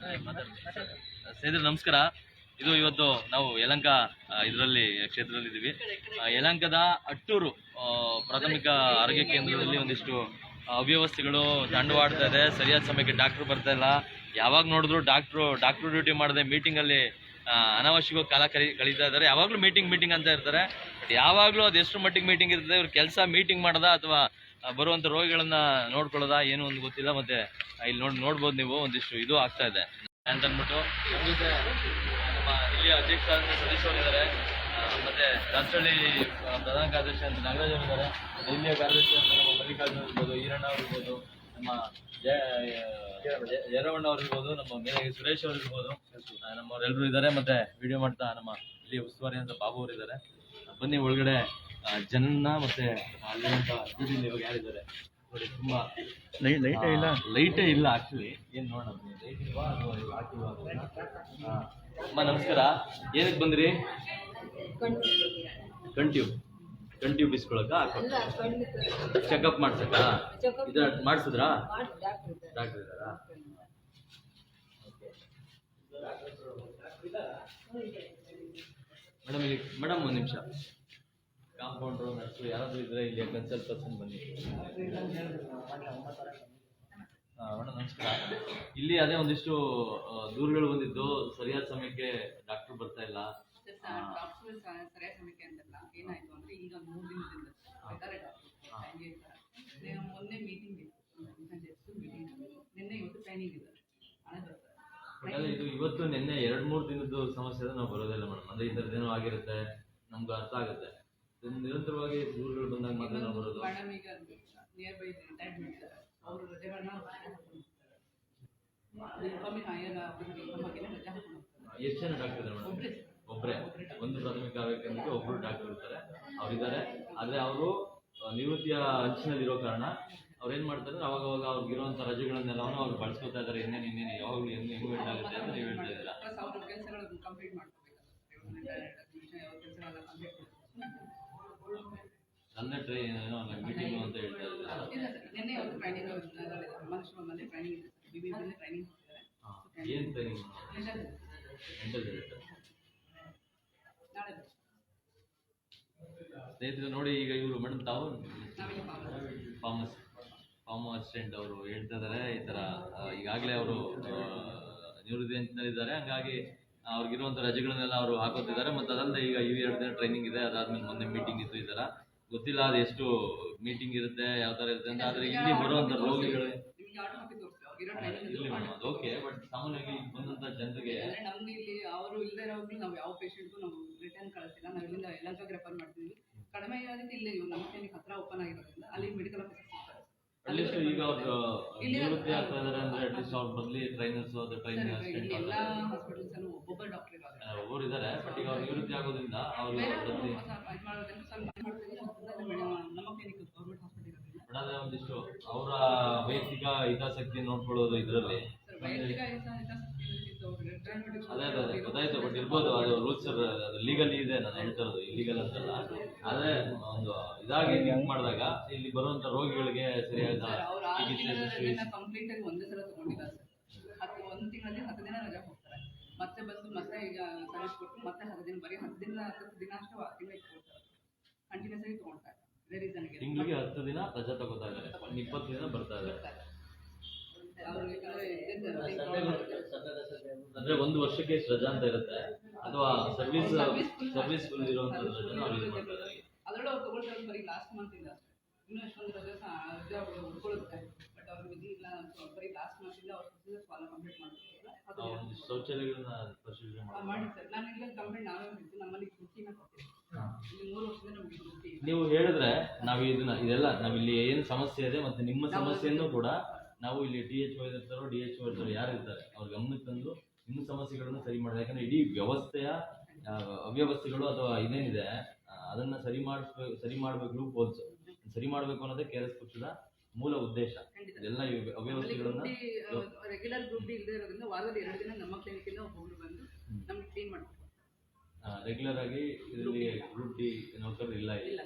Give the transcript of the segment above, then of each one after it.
ಸ್ನೇಹಿತರೆ ನಮಸ್ಕಾರ. ಇದು ಇವತ್ತು ನಾವು ಯಲಹಂಕ ಇದರಲ್ಲಿ ಕ್ಷೇತ್ರದಲ್ಲಿ ಇದ್ದೀವಿ. ಯಲಹಂಕದ ಅಟ್ಟೂರು ಪ್ರಾಥಮಿಕ ಆರೋಗ್ಯ ಕೇಂದ್ರದಲ್ಲಿ ಒಂದಿಷ್ಟು ಅವ್ಯವಸ್ಥೆಗಳು ತಾಂಡವಾಡ್ತಾ ಇದೆ. ಸರಿಯಾದ ಸಮಯಕ್ಕೆ ಡಾಕ್ಟರ್ ಬರ್ತಾ ಇಲ್ಲ. ಯಾವಾಗ ನೋಡಿದ್ರು ಡಾಕ್ಟ್ರು ಡ್ಯೂಟಿ ಮಾಡದೆ ಮೀಟಿಂಗಲ್ಲಿ ಅನಾವಶ್ಯಕ ಕಾಲ ಕಳೀತಾ ಇದ್ದಾರೆ. ಯಾವಾಗಲೂ ಮೀಟಿಂಗ್ ಅಂತ ಇರ್ತಾರೆ. ಬಟ್ ಯಾವಾಗಲೂ ಅದು ಎಷ್ಟು ಮಟ್ಟಿಗೆ ಮೀಟಿಂಗ್ ಇರ್ತದೆ, ಇವ್ರ ಕೆಲಸ ಮೀಟಿಂಗ್ ಮಾಡೋದಾ ಅಥವಾ ಬರುವಂಥ ರೋಗಿಗಳನ್ನ ನೋಡ್ಕೊಳ್ಳೋದಾ ಏನು ಒಂದು ಗೊತ್ತಿಲ್ಲ. ಮತ್ತೆ ಇಲ್ಲಿ ನೋಡ್ಬೋದು ನೀವು ಒಂದಿಷ್ಟು ಇದು ಆಗ್ತಾ ಇದೆ ಅಂತ ಅಂದ್ಬಿಟ್ಟು. ನಮ್ಮ ಇಲ್ಲಿಯ ಅಧ್ಯಕ್ಷ ಸದಸ್ಯರಿದ್ದಾರೆ, ಮತ್ತೆ ದಾಸಹಳ್ಳಿ ಪ್ರಧಾನ ಕಾರ್ಯದರ್ಶಿ ಅಂತ ನಾಗರಾಜ್ ಅವರಿದ್ದಾರೆ, ಇಲ್ಲಿಯ ಕಾರ್ಯದರ್ಶಿ ಅಂತ ನಮ್ಮ ಮಲ್ಲಿಕಾರ್ಜುನ ಇರ್ಬೋದು, ಈರಣ್ಣ ಅವ್ರು ಇರ್ಬೋದು, ನಮ್ಮ ಜಯರಮಣ್ಣ ಅವ್ರು ಇರ್ಬೋದು, ನಮ್ಮ ಮೇಲೆ ಸುರೇಶ್ ಅವ್ರು ಇರ್ಬೋದು, ನಮ್ಮವರೆಲ್ಲರೂ ಇದ್ದಾರೆ. ಮತ್ತೆ ವಿಡಿಯೋ ಮಾಡ್ತಾ ನಮ್ಮ ಇಲ್ಲಿ ಉಸ್ತುವಾರಿ ಅಂತ ಬಾಬು ಅವರು ಇದ್ದಾರೆ. ಬನ್ನಿ ಒಳಗಡೆ ಜನನ್ನ ಮತ್ತೆ ಅಲ್ಲಿರುವಂತ ಡ್ಯೂಟಿ ಇವಾಗ ಯಾರಿದ್ದಾರೆ ನೋಡಿ. ತುಂಬಾ ಲೈಟೇ ಇಲ್ಲ ಆಕ್ಚುಲಿ. ಏನ್ ನೋಡೋಣ, ಲೈಟ್ ಇಲ್ವಾ ಅಥವಾ ಹಾಕಿಲ್ವಾ? ಅಮ್ಮ ನಮಸ್ಕಾರ. ಏನಕ್ಕೆ ಬಂದ್ರಿ? ಕಂಟ್ಯೂಬ್ ಬಿಸ್ಕೊಳಕ ಚೆಕಪ್ ಮಾಡ್ಸಕ್ಕ ಮಾಡಿಸಿದ್ರಾ? ಡಾಕ್ಟರ್ ಇದ್ದಾರಾ? ಮೇಡಮ್ ಒಂದು ನಿಮಿಷ. ಕಾಂಪೌಂಡ್ರು ನರ್ಸು ಯಾರಾದರೂ ಇದ್ರೆ ಇಲ್ಲಿ ಕನ್ಸಲ್ಟ್ ಪರ್ಸನ್ ಬನ್ನಿ. ಮೇಡಮ್ ನಮಸ್ಕಾರ. ಇಲ್ಲಿ ಅದೇ ಒಂದಿಷ್ಟು ದೂರುಗಳು ಬಂದಿದ್ದು, ಸರಿಯಾದ ಸಮಯಕ್ಕೆ ಡಾಕ್ಟರ್ ಬರ್ತಾ ಇಲ್ಲ. ಸರಿಯಾದ ಸಮಯಕ್ಕೆ ಅಂತಲ್ಲ, ಏನಾಯ್ತು ಅಂದ್ರೆ ಈಗ 3 ದಿನದಿಂದ ಮೊನ್ನೆ ಮೀಟಿಂಗ್ ನಿನ್ನೆ ಇವತ್ತು ಟ್ರೈನಿಂಗ್ ಇದೆ. ಇದು ಇವತ್ತು ನಿನ್ನೆ 2-3 ದಿನದ್ದು ಸಮಸ್ಯೆ ನಾವು ಬರೋದಿಲ್ಲ ಮೇಡಮ್. ಅಂದ್ರೆ ಈ ಥರದ್ದೇನೋ ಆಗಿರುತ್ತೆ, ನಮ್ಗೆ ಅರ್ಥ ಆಗುತ್ತೆ. ನಿರಂತರವಾಗಿ ದೂರುಗಳು ಬಂದಾಗ ಮಾತ್ರ ನಾವು ಬರೋದು. ಮೇಡಮ್ ಈಗ ನಿಯರ್ ಬೈ ರಿಟೈರ್ಡ್ ಮಾಡಿದ್ದಾರೆ, ಅವರು ರಜೆಗಳನ್ನ ಎಷ್ಟು ಜನ ಡಾಕ್ಟರ್ ಇದ್ದಾರೆ ಮೇಡಮ್? ಒಬ್ಬರೇ. ಒಂದು ಪ್ರಾಥಮಿಕ ಆರೋಗ್ಯ ಕೇಂದ್ರಕ್ಕೆ ಒಬ್ಬರು ಡಾಕ್ಟರ್ ಇರ್ತಾರೆ, ಅವರಿದ್ದಾರೆ. ಆದರೆ ಅವರು ನಿವೃತ್ತಿಯ ಅಂಚಿನಲ್ಲಿರೋ ಕಾರಣ ಅವ್ರು ಏನು ಮಾಡ್ತಾರೆ, ಅವಾಗವಾಗ ಅವ್ರಿಗಿರುವಂಥ ರಜೆಗಳನ್ನೆಲ್ಲ ಅವ್ರು ಬಳಸ್ಕೊತಾ ಇದ್ದಾರೆ. ಇನ್ನೇನು ಯಾವಾಗಲೂ ಹೆಂಗೆ ಆಗುತ್ತೆ ಅಂತ ನೀವು ಹೇಳ್ತಾ ಇದ್ದೀರಾ. ಅವ್ರ ಕೆಲಸಗಳನ್ನು ಕಂಪ್ಲೀಟ್ ಮಾಡ್ಕೋಬೇಕು. ಅಲ್ಲೇ ಏನೋ ಮೀಟಿಂಗು ಅಂತ ಹೇಳ್ತಾ ಇದ್ದಾರೆ. ನಿನ್ನೆ ಇವತ್ತು ಟ್ರೈನಿಂಗ್ ಮನುಷ್ಯರಲ್ಲಿ ಟ್ರೈನಿಂಗ್ ಇದೆ, BBMನಲ್ಲಿ ಟ್ರೈನಿಂಗ್ ಕೊಡ್ತಾರೆ. ಏನು ಟ್ರೈನಿಂಗ್? Mental health. ಸ್ನೇಹಿತರೆ ನೋಡಿ, ಈಗ ಇವರು ಮೇಡಮ್ ತಾವು ಫಾರ್ಮ್ ಅಸಿಸ್ಟೆಂಟ್ ಅವರು ಹೇಳ್ತಾ ಇದ್ದಾರೆ. ಈ ಥರ ಈಗಾಗಲೇ ಅವರು ನಿವೃತ್ತಿ ಅಂಚಿನಲ್ಲಿದ್ದಾರೆ. ಹಂಗಾಗಿ ಅವ್ರಿಗಿರುವಂಥ ರಜೆಗಳನ್ನೆಲ್ಲ ಅವರು ಹಾಕೋತಿದ್ದಾರೆ. ಮತ್ತು ಅದಲ್ಲದೆ ಈಗ 2 ದಿನ ಟ್ರೈನಿಂಗ್ ಇದೆ. ಅದಾದ್ಮೇಲೆ ಮೊನ್ನೆ ಮೀಟಿಂಗ್ ಇತ್ತು. ಈ ಥರ ಗೊತ್ತಿಲ್ಲ ಅದು ಎಷ್ಟು ಮೀಟಿಂಗ್ ಇರುತ್ತೆ, ಯಾವ ಥರ ಇರುತ್ತೆ ಅಂತ. ಆದರೆ ಇಲ್ಲಿ ಬರುವಂಥ ರೋಗಿಗಳು ಇಲ್ಲಿ ಮೇಡಮ್ ಅದು ಓಕೆ. ಬಟ್ ಸಾಮಾನ್ಯವಾಗಿ ಇಲ್ಲಿ ಬಂದಂಥ ಜನರಿಗೆ ನಮ್ಗೆ ಇಲ್ಲಿ ಅವರು ಇಲ್ಲದೆ ಇರೋರು ನಾವು ಯಾವ ಪೇಷಂಟ್ಗೂ ನಾವು ರಿಟರ್ನ್ ಕಳಿಸ್ತಿಲ್ಲ. ನಾವು ಇಲ್ಲಿಂದ ಯಲಹಂಕಕ್ಕೆ ರೆಫರ್ ಮಾಡ್ತೀವಿ. ಕಡಿಮೆ ಇರೋದಕ್ಕೆ ಇಲ್ಲಿ ನಮ್ಮ ಕ್ಲಿನಿಕ್ ಹತ್ರ ಓಪನ್ ಆಗಿರೋದ್ರಿಂದ ಅಲ್ಲಿ ಮೆಡಿಕಲ್ ಆಫೀಸರ್ ಸಿಗ್ತಾರೆ. ಅಟ್ಲೀಸ್ಟ್ ಈಗ ಅವ್ರು ನಿವೃತ್ತಿ ಆಗ್ತಾ ಇದ್ದಾರೆ ಅಂದ್ರೆ ಅಟ್ಲೀಸ್ಟ್ ಅವ್ರ ಬದಲಿ ಟ್ರೈನರ್ಸ್ ಅದು ಟ್ರೈನಿಂಗ್ ಅಸಿಸ್ಟೆಂಟ್ ಎಲ್ಲ ಹಾಸ್ಪಿಟಲ್ಸ್ ಅಲ್ಲೂ ಒಬ್ಬೊಬ್ಬ ಡಾಕ್ಟರ್ ಇದ್ದಾರೆ, ಒಬ್ಬರು ಇದ್ದಾರೆ. ಬಟ್ ಈಗ ಅವ್ರು ನಿವೃತ್ತಿ ಆಗೋದ್ರಿಂದ ಅವರು ನಮ್ಮ ಕ್ಲಿನಿಕ್ ಗೌರ್ಮೆಂಟ್ ಹಾಸ್ಪಿಟಲ್ ಇರೋದ್ರಿಂದ ಅದೇ ಒಂದಿಷ್ಟು ಅವರ ವೈಯಕ್ತಿಕ ಹಿತಾಸಕ್ತಿ ನೋಡ್ಕೊಳ್ಳೋದು ಇದರಲ್ಲಿ. ಅದೇ ಗೊತ್ತಾಯ್ತು. ಬಟ್ ಇರ್ಬೋದು, ಅದು ರೂಲ್ಸ್ ಅದು ಲೀಗಲಿ ಇದೆ. ನಾನು ಹೇಳ್ತಿರೋದು ಇಲ್ಲಿಗಲ್ ಅಂತಲ್ಲ. ಆದರೆ ಒಂದು ಇದಾಗಿ ಲಿಂಕ್ ಮಾಡಿದಾಗ ಇಲ್ಲಿ ಬರುವಂತ ರೋಗಿಗಳಿಗೆ ಸರಿಯಾದ ಚಿಕಿತ್ಸೆ ಕಂಪ್ಲೀಟ್ ಆಗಿ ಒಂದೇ ಸಲ ತಗೊಂಡಿದ್ದಾರೆ ಸರ್. 1 ತಿಂಗಳಲ್ಲಿ 10 ದಿನ ರಜೆ ಹೋಗ್ತಾರೆ, ಮತ್ತೆ ಬಂದು ಮತ್ತೆ ಈಗ ಸರ್ವಿಸ್ ಕೊಟ್ಟು ಮತ್ತೆ 10 ದಿನ, ಬರೀ 10 ದಿನ ಅಷ್ಟು ತಿಂಗಳಿಗೆ ಕೊಡ್ತಾರೆ. ಕಂಟಿನ್ಯೂಸ್ ಆಗಿ ತಗೊಳ್ತಾರೆ. ತಿಂಗಳಿಗೆ 10 ದಿನ ರಜೆ ತಗೋತಾ ಇದ್ದಾರೆ, 20 ದಿನ ಬರ್ತಾ ಇದ್ದಾರೆ. ಅಂದ್ರೆ 1 ವರ್ಷಕ್ಕೆ ಎಷ್ಟು ರಜಾ ಅಂತ ಇರುತ್ತೆ, ಅಥವಾ ಸರ್ವಿಸ್ ಫುಲ್ ಇರುವಂತದ್ದು ರಜೆನ ಅವ್ರು ಯೂಸ್ ಮಾಡ್ತಾ ಇದ್ದಾರೆ. ಅದರಲ್ಲೂ ಅವ್ರು ತಗೊಳ್ತಾರೆ ಬರೀ ಲಾಸ್ಟ್ ಮಂತ್ ಇಂದ ಅಷ್ಟೇ. ಇನ್ನೂ ಎಷ್ಟೊಂದು ರಜೆ ಉಳ್ಕೊಳ್ಳುತ್ತೆ. ಬಟ್ ಅವ್ರಿಗೆ ಇಲ್ಲ, ಬರೀ ಲಾಸ್ಟ್ ಮಂತ್ ಇಂದ ಅವ್ರ ಪ್ರೊಸೀಜರ್ಸ್ ಫಾಲೋ ಕಂಪ್ಲೀಟ್ ಮಾಡ್ತಾರೆ. ಶೌಚಾಲಯಗಳನ್ನ ಪರಿಶೀಲನೆ ಮಾಡಿ ಸರ್. ನಾನು ಇಲ್ಲ ಕಂಪ್ಲೇಂಟ್ ನಾವೇ ಮಾಡಿದ್ದು, ನಮ್ಮಲ್ಲಿ ಬುಕ್ಕಿನ ಕೊಡ್ತೀವಿ. ಇಲ್ಲಿ 3 ವರ್ಷದಿಂದ ನಮಗೆ ಬುಕ್ಕಿ. ನೀವು ಹೇಳಿದ್ರೆ ನಾವು ಇದೆಲ್ಲ ನಾವಿಲ್ಲಿ ಏನು ಸಮಸ್ಯೆ ಇದೆ ಮತ್ತೆ ನಿಮ್ಮ ಸಮಸ್ಯೆಯನ್ನು ಕೂಡ ನಾವು ಇಲ್ಲಿ DHO ಇರ್ತಾರೋ ಯಾರು ಇರ್ತಾರೆ ಅವ್ರ ಗಮನಕ್ಕೆ ತಂದು ನಿಮ್ಮ ಸಮಸ್ಯೆಗಳನ್ನು ಸರಿ ಮಾಡೋದು. ಯಾಕಂದ್ರೆ ಇಡೀ ವ್ಯವಸ್ಥೆಯ ಅವ್ಯವಸ್ಥೆಗಳು ಅಥವಾ ಇದೇನಿದೆ ಅದನ್ನ ಸರಿ ಮಾಡಬೇಕು, ಲೂಪ್ ಹೋಲ್ಸ್ ಸರಿ ಮಾಡಬೇಕು ಅನ್ನೋದೇ KRS ಪಕ್ಷದ ಮೂಲ ಉದ್ದೇಶ. ಇದೆಲ್ಲ ಅವ್ಯವಸ್ಥೆಗಳನ್ನ ರೆಗ್ಯುಲರ್ ಗ್ರೂಪ್ ಡಿ ಇಲ್ಲದೆ ಇರೋದ್ರಿಂದ ವಾರದಲ್ಲಿ 2 ದಿನ ನಮ್ಮ ಕ್ಲಿನಿಕ್ ಇಂದ ಒಬ್ಬರು ಬಂದು ನಮ್ಗೆ ಕ್ಲೀನ್ ಮಾಡ್ತಾರೆ. ರೆಗ್ಯುಲರ್ ಆಗಿ ಇದರಲ್ಲಿ ಗ್ರೂಪ್ ಡಿ ನೌಕರರು ಇಲ್ಲ.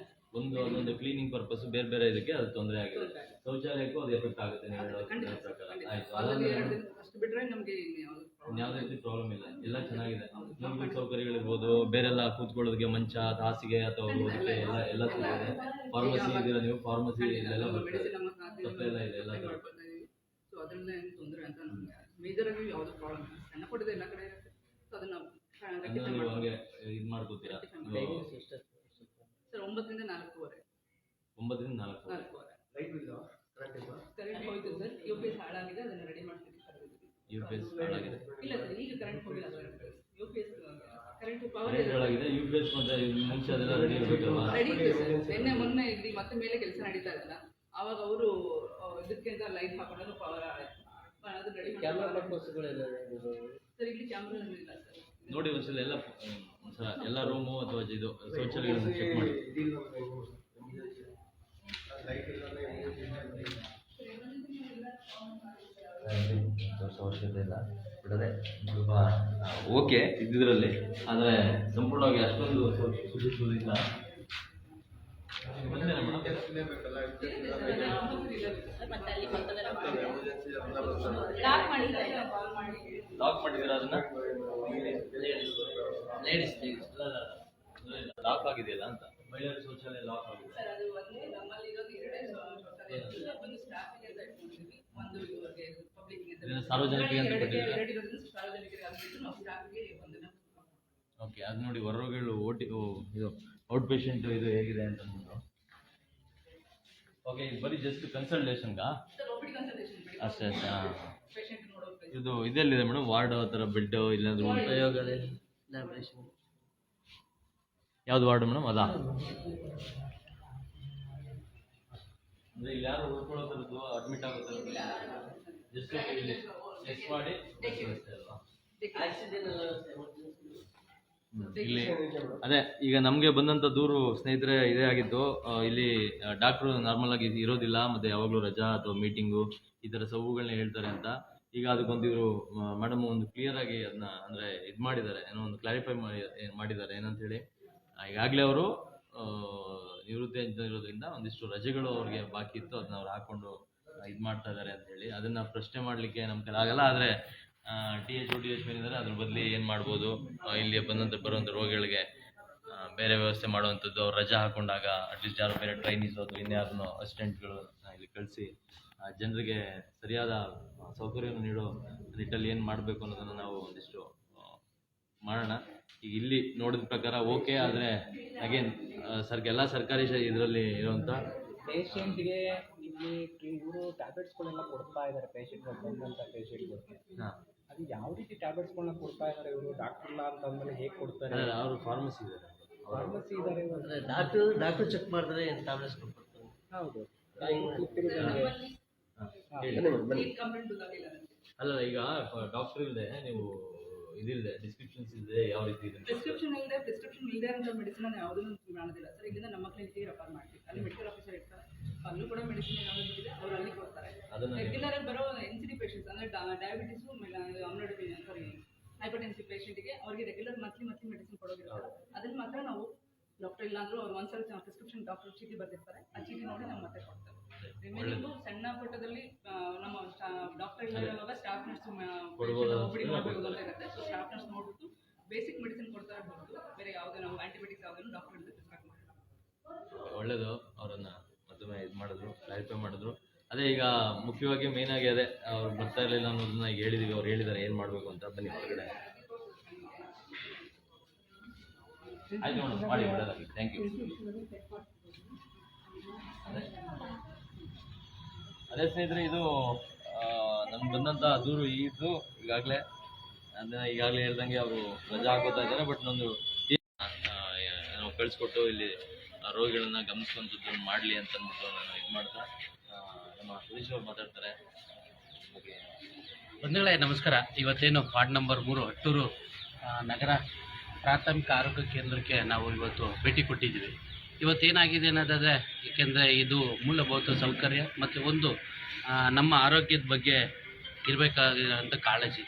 ಅದೊಂದು ಕ್ಲೀನಿಂಗ್ ಪರ್ಪಸ್ ಬೇರೆ ಬೇರೆ ಇದಕ್ಕೆ ಅದು ತೊಂದರೆ ಆಗಿದೆ. ಶೌಚಾಲಯಕ್ಕೂ ಅದು ಎಫೆಕ್ಟ್ ಆಗುತ್ತೆ ನೀವು ಹೇಳೋ ಪ್ರಕಾರ. ಆಯ್ತು, ಅದನ್ನು ಅಷ್ಟು ಬಿಟ್ರೆ ನಮಗೆ ಯಾವುದೇ ರೀತಿ ಪ್ರಾಬ್ಲಮ್ ಇಲ್ಲ, ಎಲ್ಲ ಚೆನ್ನಾಗಿದೆ. ಮೂಲಭೂತ ಸೌಕರ್ಯಗಳಿರ್ಬೋದು, ಬೇರೆಲ್ಲ ಕೂತ್ಕೊಳ್ಳೋದಕ್ಕೆ ಮಂಚ, ಹಾಸಿಗೆ ಅಥವಾ ಓದೋದಕ್ಕೆ ಎಲ್ಲ ಸಿಗುತ್ತೆ. ಫಾರ್ಮಸಿ ಇದೀರ ನೀವು, ಫಾರ್ಮಸಿ ಇಲ್ಲೆಲ್ಲ ಬರ್ತದೆ, ತಪ್ಪೆಲ್ಲ ಇದೆ ಎಲ್ಲ. ಸೊ ಅದರಿಂದ ಏನು ತೊಂದರೆ ಅಂತ ನಮಗೆ ಮೇಜರ್ ಆಗಿ ಯಾವುದೋ ಪ್ರಾಬ್ಲಮ್ ಇಲ್ಲ. ಸಣ್ಣ ಪುಟ್ಟದ ಎಲ್ಲ ಕಡೆ ಇರುತ್ತೆ. ಸೊ ಅದನ್ನ ನೀವು ಹಂಗೆ ಇದು ಮಾಡ್ಕೋತೀರಾ? ಸರ್ 9ರಿಂದ 4:15. 9ರಿಂದ 4 ಕರೆಂಟ್ ಹೋಯ್ತು ಸರ್. UPS ಹಾಳಾಗಿದೆ, ಅದನ್ನ ರೆಡಿ ಮಾಡ್ತಿದ್ದೀವಿ ಸರ್. UPS ಹಾಳಾಗಿದೆ? ಇಲ್ಲ ಸರ್, ಈಗ ಕರೆಂಟ್ ಹೋಗಿಲ್ಲ ಸರ್. UPS ಕರೆಂಟ್ ಪವರ್ ಹಾಳಾಗಿದೆ. UPS ಮತ್ತೆ ಮುಂಚೆ ಅದೆಲ್ಲ ರೆಡಿ ಇರಬೇಕಲ್ವಾ? ರೆಡಿ ಇದೆ ಸರ್. ಮೊನ್ನೆ ಇಲ್ಲಿ ಮತ್ತೆ ಮೇಲೆ ಕೆಲಸ ನಡೀತಾ ಇರಲ್ಲ, ಆವಾಗ ಅವರು ಇದಕ್ಕೆ ಅಂತ ಲೈಟ್ ಹಾಕೊಂಡ್ರೆ ಪವರ್ ಅದು ರೆಡಿ ಸರ್. ಇಲ್ಲಿ ಕ್ಯಾಮ್ರಾ ಇಲ್ಲ ಸರ್. ನೋಡಿ ಒಂದ್ಸಲ ಎಲ್ಲ ರೂಮು ಅಥವಾ ಇದು ಶೌಚಾಲಯಗಳನ್ನು ಚೆಕ್ ಮಾಡಿ. ಅವಶ್ಯಕತೆ ಇಲ್ಲ ಬಿಡದೆ ಸ್ವಲ್ಪ ಓಕೆ ಇದ್ದಿದ್ರಲ್ಲಿ, ಆದರೆ ಸಂಪೂರ್ಣವಾಗಿ ಅಷ್ಟೊಂದು ಶುಚಿಸುವುದಿಲ್ಲ. ಲಾಕ್ ಮಾಡಿದ್ದೀರಾ ಅದನ್ನ? ಲಾಕ್ ಆಗಿದೆಯಲ್ಲ ಅಂತ. ಮಹಿಳೆಯರ ಶೌಚಾಲಯ ಲಾಕ್ ಆಗಿದೆ. ಸಾರ್ವಜನಿಕರಿಗೆ ಅಂತ ಓಕೆ, ಅದು ನೋಡಿ ಹೊರಗಳು ಇದು ಔಟ್ ಪೇಷಂಟ್ ಇದು ಹೇಗಿದೆ ಅಂತ ಅಂದ್ಬಿಟ್ಟು. ಓಕೆ, ಬರೀ ಜಸ್ಟ್ ಕನ್ಸಲ್ಟೇಷನ್ಗಾ? ಅಷ್ಟೇ ಅಷ್ಟೇ. ಹಾಂ, ಇದು ಇದೆಲ್ಲಿದೆ ಮೇಡಮ್? ವಾರ್ಡ್ ಆ ಥರ ಬೆಡ್ ಇಲ್ಲಾಂದ್ರೆ ಯಾವ್ದು ವಾರ್ಡ್ ಮೇಡಮ್? ಅದಾ ಅಂದರೆ ಇಲ್ಲಿ ಯಾರು ಉಳ್ಕೊಳ್ಳೋ ಥರದ್ದು, ಅಡ್ಮಿಟ್ ಆಗೋ ಥರದ್ದು ಜಸ್ಟ್ ಇಲ್ಲಿ ಚೆಕ್ ಮಾಡಿ ಅಲ್ವಾ? ಇಲ್ಲಿ ಅದೇ ಈಗ ನಮಗೆ ಬಂದಂಥ ದೂರು ಸ್ನೇಹಿತರೆ ಇದೇ ಆಗಿತ್ತು. ಇಲ್ಲಿ ಡಾಕ್ಟ್ರು ನಾರ್ಮಲ್ ಆಗಿ ಇರೋದಿಲ್ಲ, ಮತ್ತು ಯಾವಾಗಲೂ ರಜಾ ಅಥವಾ ಮೀಟಿಂಗು ಈ ಥರ ಸವುಗಳನ್ನ ಹೇಳ್ತಾರೆ ಅಂತ. ಈಗ ಅದಕ್ಕೊಂದಿವರು ಮೇಡಮ್ ಒಂದು ಕ್ಲಿಯರ್ ಆಗಿ ಅದನ್ನ ಅಂದರೆ ಇದು ಮಾಡಿದ್ದಾರೆ, ಏನೋ ಒಂದು ಕ್ಲಾರಿಫೈ ಮಾಡಿದ್ದಾರೆ. ಏನಂತ ಹೇಳಿ, ಈಗಾಗಲೇ ಅವರು ನಿವೃತ್ತಿ ಅಂತ ಇರೋದ್ರಿಂದ ಒಂದಿಷ್ಟು ರಜೆಗಳು ಅವ್ರಿಗೆ ಬಾಕಿ ಇತ್ತು, ಅದನ್ನ ಅವ್ರು ಹಾಕ್ಕೊಂಡು ಇದು ಮಾಡ್ತಾ ಇದ್ದಾರೆ ಅಂತ ಹೇಳಿ. ಅದನ್ನು ಪ್ರಶ್ನೆ ಮಾಡಲಿಕ್ಕೆ ನಮ್ಮ ಕೈಲಿ ಆಗಲ್ಲ. ಆದರೆ TH ಮೇಲಿದ್ದಾರೆ, ಅದ್ರ ಬದಲಿ ಏನು ಮಾಡ್ಬೋದು, ಇಲ್ಲಿ ಬರುವಂಥ ರೋಗಿಗಳಿಗೆ ಬೇರೆ ವ್ಯವಸ್ಥೆ ಮಾಡುವಂಥದ್ದು. ಅವ್ರು ರಜೆ ಹಾಕೊಂಡಾಗ ಅಟ್ಲೀಸ್ಟ್ ಯಾರು ಬೇರೆ ಟ್ರೈನೀಸ್ ಅಥವಾ ಇನ್ಯಾರನ್ನೋ ಅಸಿಸ್ಟೆಂಟ್ಗಳು ಇಲ್ಲಿ ಕಳಿಸಿ ಜನರಿಗೆ ಸರಿಯಾದ ಸೌಕರ್ಯವನ್ನು ನೀಡೋ ನಿಟ್ಟಲ್ಲಿ ಏನು ಮಾಡಬೇಕು ಅನ್ನೋದನ್ನು ನಾವು ಒಂದಿಷ್ಟು ಮಾಡೋಣ. ಈಗ ಇಲ್ಲಿ ನೋಡಿದ ಪ್ರಕಾರ ಓಕೆ, ಆದರೆ ಅಗೇನ್ ಎಲ್ಲ ಸರ್ಕಾರಿ ಇದರಲ್ಲಿ ಇರುವಂಥ ಪೇಷಂಟ್ಗೆ ಇಲ್ಲಿ ಇವರು ಟ್ಯಾಬ್ಲೆಟ್ಸ್ಗಳೆಲ್ಲ ಕೊಡ್ತಾ ಇದ್ದಾರೆ. ಪೇಷಂಟ್ಗಳು ಬಂದಂಥ ಪೇಷಂಟ್ಗಳಿಗೆ ಅದು ಯಾವ ರೀತಿ ಟ್ಯಾಬ್ಲೆಟ್ಸ್ಗಳನ್ನ ಕೊಡ್ತಾ ಇದ್ದಾರೆ ಇವರು? ಡಾಕ್ಟರ್ ಇಲ್ಲ ಅಂತಂದ್ಮೇಲೆ ಹೇಗೆ ಕೊಡ್ತಾರೆ? ಅವರು ಫಾರ್ಮಸಿ ಇದ್ದಾರೆ ಡಾಕ್ಟರ್ ಚೆಕ್ ಮಾಡಿದ್ರೆ ಟ್ಯಾಬ್ಲೆಟ್ಸ್ ಕೊಡ್ತಾರೆ. ಹೌದು, ಅಲ್ಲ ಈಗ ಡಾಕ್ಟರ್ ಇಲ್ಲದೆ ನೀವು ಇದಿಲ್ಲದೆ ಡಿಸ್ಕ್ರಿಪ್ಷನ್ಸ್ ಇಲ್ಲದೆ ಯಾವ ರೀತಿ ಇದೆ? ಪ್ರಿಸ್ಕ್ರಿಪ್ಷನ್ ಇಲ್ಲದೆ ಅಂತ ಮೆಡಿಸಿನ್ ಯಾವುದನ್ನು ಮಾಡೋದಿಲ್ಲ ಸರ್. ಇಲ್ಲಿಂದ ನಮ್ಮ ಕ್ಲಿನಿಕ್ಗೆ ರೆಫರ್ ಮಾಡ್ತೀವಿ. ಅಲ್ಲಿ ಮೆಡಿಕಲ್ ಆಫೀಸರ್ ಇರ್ತಾರೆ, ಅಲ್ಲೂ ಕೂಡ ಮೆಡಿಸಿನ್ ಏನಾದರೂ ಇದೆ ಅವ್ರು ಅಲ್ಲಿ ಕೊಡ್ತಾರೆ. ರೆಗ್ಯುಲರ್ ಆಗಿ ಬರೋ NCD ಪೇಷಂಟ್ಸ್ ಅಂದರೆ ಡಯಾಬಿಟಿಸು, ಹೈಪರ್ಟೆನ್ಸಿವ್ ಪೇಷಂಟಿಗೆ ಅವ್ರಿಗೆ ರೆಗ್ಯುಲರ್ ಮಂತ್ಲಿ ಮೆಡಿಸಿನ್ ಕೊಡೋದಿರ್ತಾರೆ. ಅದನ್ನು ಮಾತ್ರ ನಾವು ಡಾಕ್ಟರ್ ಇಲ್ಲಾಂದ್ರೂ ಅವ್ರು ಒಂದ್ಸಲ ಪ್ರಿಸ್ಕ್ರಿಪ್ಷನ್ ಡಾಕ್ಟರ್ ಚೀಟಿ ಬರ್ತಿರ್ತಾರೆ, ಆ ಚೀಟಿ ನೋಡಿ ನಾವು ಮತ್ತೆ ಕೊಡ್ತಾರೆ. ರಿಮೈನಿಂಗು ಸಣ್ಣ ಪುಟ್ಟದಲ್ಲಿ ನಮ್ಮ ಡಾಕ್ಟರ್ ಇಲ್ಲದಾಗ ಸ್ಟಾಫ್ ನರ್ಸ್ OPD ಮಾಡಬೇಕು ಅಂತ ಇರುತ್ತೆ. ಸೊ ಸ್ಟಾಫ್ ನರ್ಸ್ ನೋಡ್ಬಿಟ್ಟು ಬೇಸಿಕ್ ಮೆಡಿಸಿನ್ ಕೊಡ್ತಾರೆ ಹೊರತು ಬೇರೆ ಯಾವುದೇ ನಾವು ಆಂಟಿಬಯೋಟಿಕ್ಸ್ ಯಾವುದನ್ನು ಡಾಕ್ಟರ್ ಇಂದ ಪ್ರಿಸ್ಕ್ರೈಬ್ ಮಾಡಿಲ್ಲ. ಒಳ್ಳೇದು, ಅವರನ್ನು ಮತ್ತೊಮ್ಮೆ ಇದು ಮಾಡಿದ್ರು, ಕ್ಲಾರಿಫೈ ಮಾಡಿದ್ರು. ಅದೇ ಈಗ ಮುಖ್ಯವಾಗಿ ಮೇನ್ ಆಗಿ ಅದೇ ಅವ್ರು ಬರ್ತಾ ಇರಲಿಲ್ಲ ಅನ್ನೋದನ್ನ ಈಗ ಹೇಳಿದೀವಿ. ಅವ್ರು ಹೇಳಿದ್ದಾರೆ ಏನು ಮಾಡಬೇಕು ಅಂತ. ಬನ್ನಿ ಹೊರಗಡೆ. ಆಯ್ತು ಮೇಡಮ್, ಮಾಡಿ ಒಳ್ಳೆಯದಾಗಿ. Thank you. ಅದೇ ಸ್ನೇಹಿತರೆ, ಇದು ನಮ್ಗೆ ಬಂದಂಥ ದೂರು ಇದು ಈಗಾಗಲೇ ಹೇಳ್ದಂಗೆ ಅವರು ರಜಾ ಹಾಕೋತಾ ಇದ್ದಾರೆ. ಬಟ್ ನೊಂದು ನಾವು ಕಳಿಸ್ಕೊಟ್ಟು ಇಲ್ಲಿ ರೋಗಿಗಳನ್ನ ಗಮನಿಸುವಂಥದ್ದು ಮಾಡಲಿ ಅಂತ ಅಂದ್ಬಿಟ್ಟು ನಾನು ಇದು ಮಾಡ್ತಾ ನಮ್ಮ ಸುರೇಶ್ ಅವರು ಮಾತಾಡ್ತಾರೆ. ಬಂಧುಗಳೇ ನಮಸ್ಕಾರ. ಇವತ್ತೇನು ವಾರ್ಡ್ ನಂಬರ್ 3 ಅಟ್ಟೂರು ನಗರ ಪ್ರಾಥಮಿಕ ಆರೋಗ್ಯ ಕೇಂದ್ರಕ್ಕೆ ನಾವು ಇವತ್ತು ಭೇಟಿ ಕೊಟ್ಟಿದ್ದೀವಿ. ಇವತ್ತೇನಾಗಿದೆ ಅನ್ನೋದಾದರೆ, ಏಕೆಂದರೆ ಇದು ಮೂಲಭೂತ ಸೌಕರ್ಯ ಮತ್ತು ಒಂದು ನಮ್ಮ ಆರೋಗ್ಯದ ಬಗ್ಗೆ ಇರಬೇಕಾಗಿರೋಂಥ ಕಾಳಜಿ.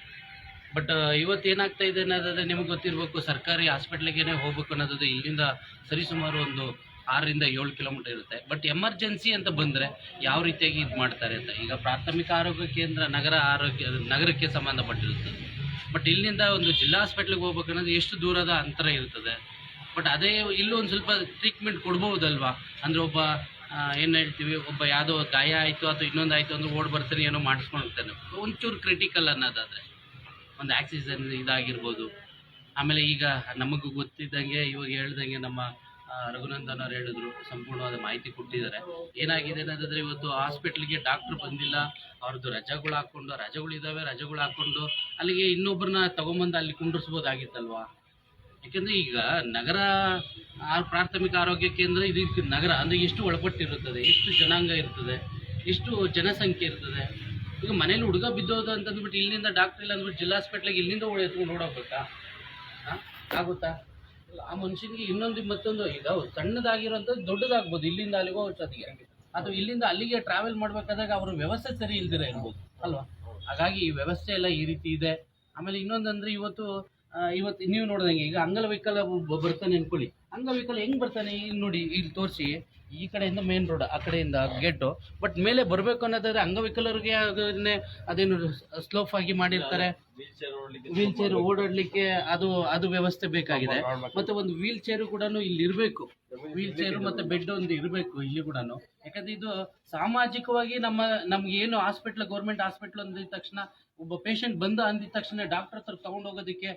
ಬಟ್ ಇವತ್ತೇನಾಗ್ತಾ ಇದೆ ಅನ್ನೋದಾದರೆ ನಿಮಗೆ ಗೊತ್ತಿರಬೇಕು, ಸರ್ಕಾರಿ ಹಾಸ್ಪಿಟ್ಲಿಗೆ ಹೋಗ್ಬೇಕು ಅನ್ನೋದು ಇಲ್ಲಿಂದ ಸರಿಸುಮಾರು ಒಂದು 6 ರಿಂದ 7 ಕಿಲೋಮೀಟರ್ ಇರುತ್ತೆ. ಬಟ್ ಎಮರ್ಜೆನ್ಸಿ ಅಂತ ಬಂದರೆ ಯಾವ ರೀತಿಯಾಗಿ ಇದು ಮಾಡ್ತಾರೆ ಅಂತ, ಈಗ ಪ್ರಾಥಮಿಕ ಆರೋಗ್ಯ ಕೇಂದ್ರ ನಗರಕ್ಕೆ ಸಂಬಂಧಪಟ್ಟಿರುತ್ತೆ. ಬಟ್ ಇಲ್ಲಿಂದ ಒಂದು ಜಿಲ್ಲಾ ಹಾಸ್ಪಿಟ್ಲಿಗೆ ಹೋಗ್ಬೇಕನ್ನೋದು ಎಷ್ಟು ದೂರದ ಅಂತರ ಇರ್ತದೆ. ಬಟ್ ಅದೇ ಇಲ್ಲೂ ಒಂದು ಸ್ವಲ್ಪ ಟ್ರೀಟ್ಮೆಂಟ್ ಕೊಡ್ಬೋದಲ್ವಾ. ಅಂದರೆ ಒಬ್ಬ ಏನು ಹೇಳ್ತೀವಿ, ಒಬ್ಬ ಯಾವುದೋ ಗಾಯ ಆಯಿತು ಅಥವಾ ಇನ್ನೊಂದು ಆಯಿತು ಅಂದ್ರೆ ಓಡಿ ಬರ್ತಾನೆ, ಏನೋ ಮಾಡಿಸ್ಕೊಂಡು ಹೋಗ್ತಾನೆ. ಒಂಚೂರು ಕ್ರಿಟಿಕಲ್ ಅನ್ನೋದಾದರೆ ಒಂದು ಆಕ್ಸಿಜನ್ ಇದಾಗಿರ್ಬೋದು. ಆಮೇಲೆ ಈಗ ನಮಗೂ ಗೊತ್ತಿದ್ದಂಗೆ ಇವಾಗ ಹೇಳ್ದಂಗೆ ನಮ್ಮ ರಘುನಂದನ್ ಅವ್ರು ಹೇಳಿದ್ರು, ಸಂಪೂರ್ಣವಾದ ಮಾಹಿತಿ ಕೊಟ್ಟಿದ್ದಾರೆ. ಏನಾಗಿದೆ ಅನ್ನೋದಾದರೆ ಇವತ್ತು ಹಾಸ್ಪಿಟ್ಲಿಗೆ ಡಾಕ್ಟ್ರು ಬಂದಿಲ್ಲ, ಅವ್ರದ್ದು ರಜೆಗಳು ಹಾಕ್ಕೊಂಡು ಅಲ್ಲಿಗೆ ಇನ್ನೊಬ್ಬರನ್ನ ತೊಗೊಂಬಂದು ಅಲ್ಲಿ ಕುಂಡ್ರಿಸ್ಬೋದಾಗಿತ್ತಲ್ವಾ. ಯಾಕೆಂದರೆ ಈಗ ನಗರ ಪ್ರಾಥಮಿಕ ಆರೋಗ್ಯ ಕೇಂದ್ರ ಇದು ನಗರ ಅಂದರೆ ಎಷ್ಟು ಒಳಪಟ್ಟಿರುತ್ತದೆ, ಎಷ್ಟು ಜನಾಂಗ ಇರ್ತದೆ, ಎಷ್ಟು ಜನಸಂಖ್ಯೆ ಇರ್ತದೆ. ಈಗ ಮನೇಲಿ ಹುಡುಗ ಬಿದ್ದೋದು ಅಂತಂದ್ಬಿಟ್ಟು ಇಲ್ಲಿಂದ ಡಾಕ್ಟ್ರ್ ಇಲ್ಲ ಅಂದ್ಬಿಟ್ಟು ಜಿಲ್ಲಾ ಹಾಸ್ಪಿಟ್ಲಿಗೆ ಇಲ್ಲಿಂದ ಎತ್ಕೊಂಡು ಓಡೋಗ್ಬೇಕಾ? ಆಗುತ್ತಾ? ಆ ಮನುಷ್ಯನಿಗೆ ಇನ್ನೊಂದು ಮತ್ತೊಂದು ಈಗ ಸಣ್ಣದಾಗಿರೋಂಥದ್ದು ದೊಡ್ಡದಾಗ್ಬೋದು ಇಲ್ಲಿಂದ ಅಲ್ಲಿಗೋ ಅಷ್ಟೊತ್ತಿಗೆ, ಅಥವಾ ಇಲ್ಲಿಂದ ಅಲ್ಲಿಗೆ ಟ್ರಾವೆಲ್ ಮಾಡಬೇಕಾದಾಗ ಅವ್ರ ವ್ಯವಸ್ಥೆ ಸರಿ ಇಲ್ದಿರ ಇರ್ಬೋದು ಅಲ್ವಾ. ಹಾಗಾಗಿ ಈ ವ್ಯವಸ್ಥೆ ಎಲ್ಲ ಈ ರೀತಿ ಇದೆ. ಆಮೇಲೆ ಇನ್ನೊಂದಂದರೆ ಇವತ್ತು ನೀವು ನೋಡಿದಂಗೆ ಈಗ ಅಂಗವಿಕಲ ಬರ್ತಾನೆ ಅನ್ಕೊಳ್ಳಿ, ಅಂಗವಿಕಲ ಹೆಂಗೆ ಬರ್ತಾನೆ ಇಲ್ಲಿ ನೋಡಿ, ಇಲ್ಲಿ ತೋರಿಸಿ, ಈ ಕಡೆಯಿಂದ ಮೇನ್ ರೋಡ್, ಆ ಕಡೆಯಿಂದ ಗೇಟು. ಬಟ್ ಮೇಲೆ ಬರಬೇಕು ಅನ್ನೋದಾದ್ರೆ ಅಂಗವಿಕಲರಿಗೆ ಅದೇನು ಸ್ಲೋಪ್ ಆಗಿ ಮಾಡಿರ್ತಾರೆ, ವೀಲ್ ಚೇರ್ ಓಡಾಡಲಿಕ್ಕೆ ಅದು ವ್ಯವಸ್ಥೆ ಬೇಕಾಗಿದೆ. ಮತ್ತೆ ಒಂದು ವೀಲ್ ಚೇರು ಕೂಡ ಇಲ್ಲಿ ಇರಬೇಕು, ವೀಲ್ ಚೇರು ಮತ್ತೆ ಬೆಡ್ ಒಂದು ಇರಬೇಕು ಇಲ್ಲಿ ಕೂಡ. ಯಾಕಂದ್ರೆ ಇದು ಸಾಮಾಜಿಕವಾಗಿ ನಮ್ಗೆ ಏನು ಗೌರ್ಮೆಂಟ್ ಹಾಸ್ಪಿಟ್ಲ್ ಅಂದಿದ ತಕ್ಷಣ ಒಬ್ಬ ಪೇಷಂಟ್ ಅಂದಿದ ತಕ್ಷಣ ಡಾಕ್ಟರ್ ಹತ್ರ ತಗೊಂಡು ಹೋಗೋದಕ್ಕೆ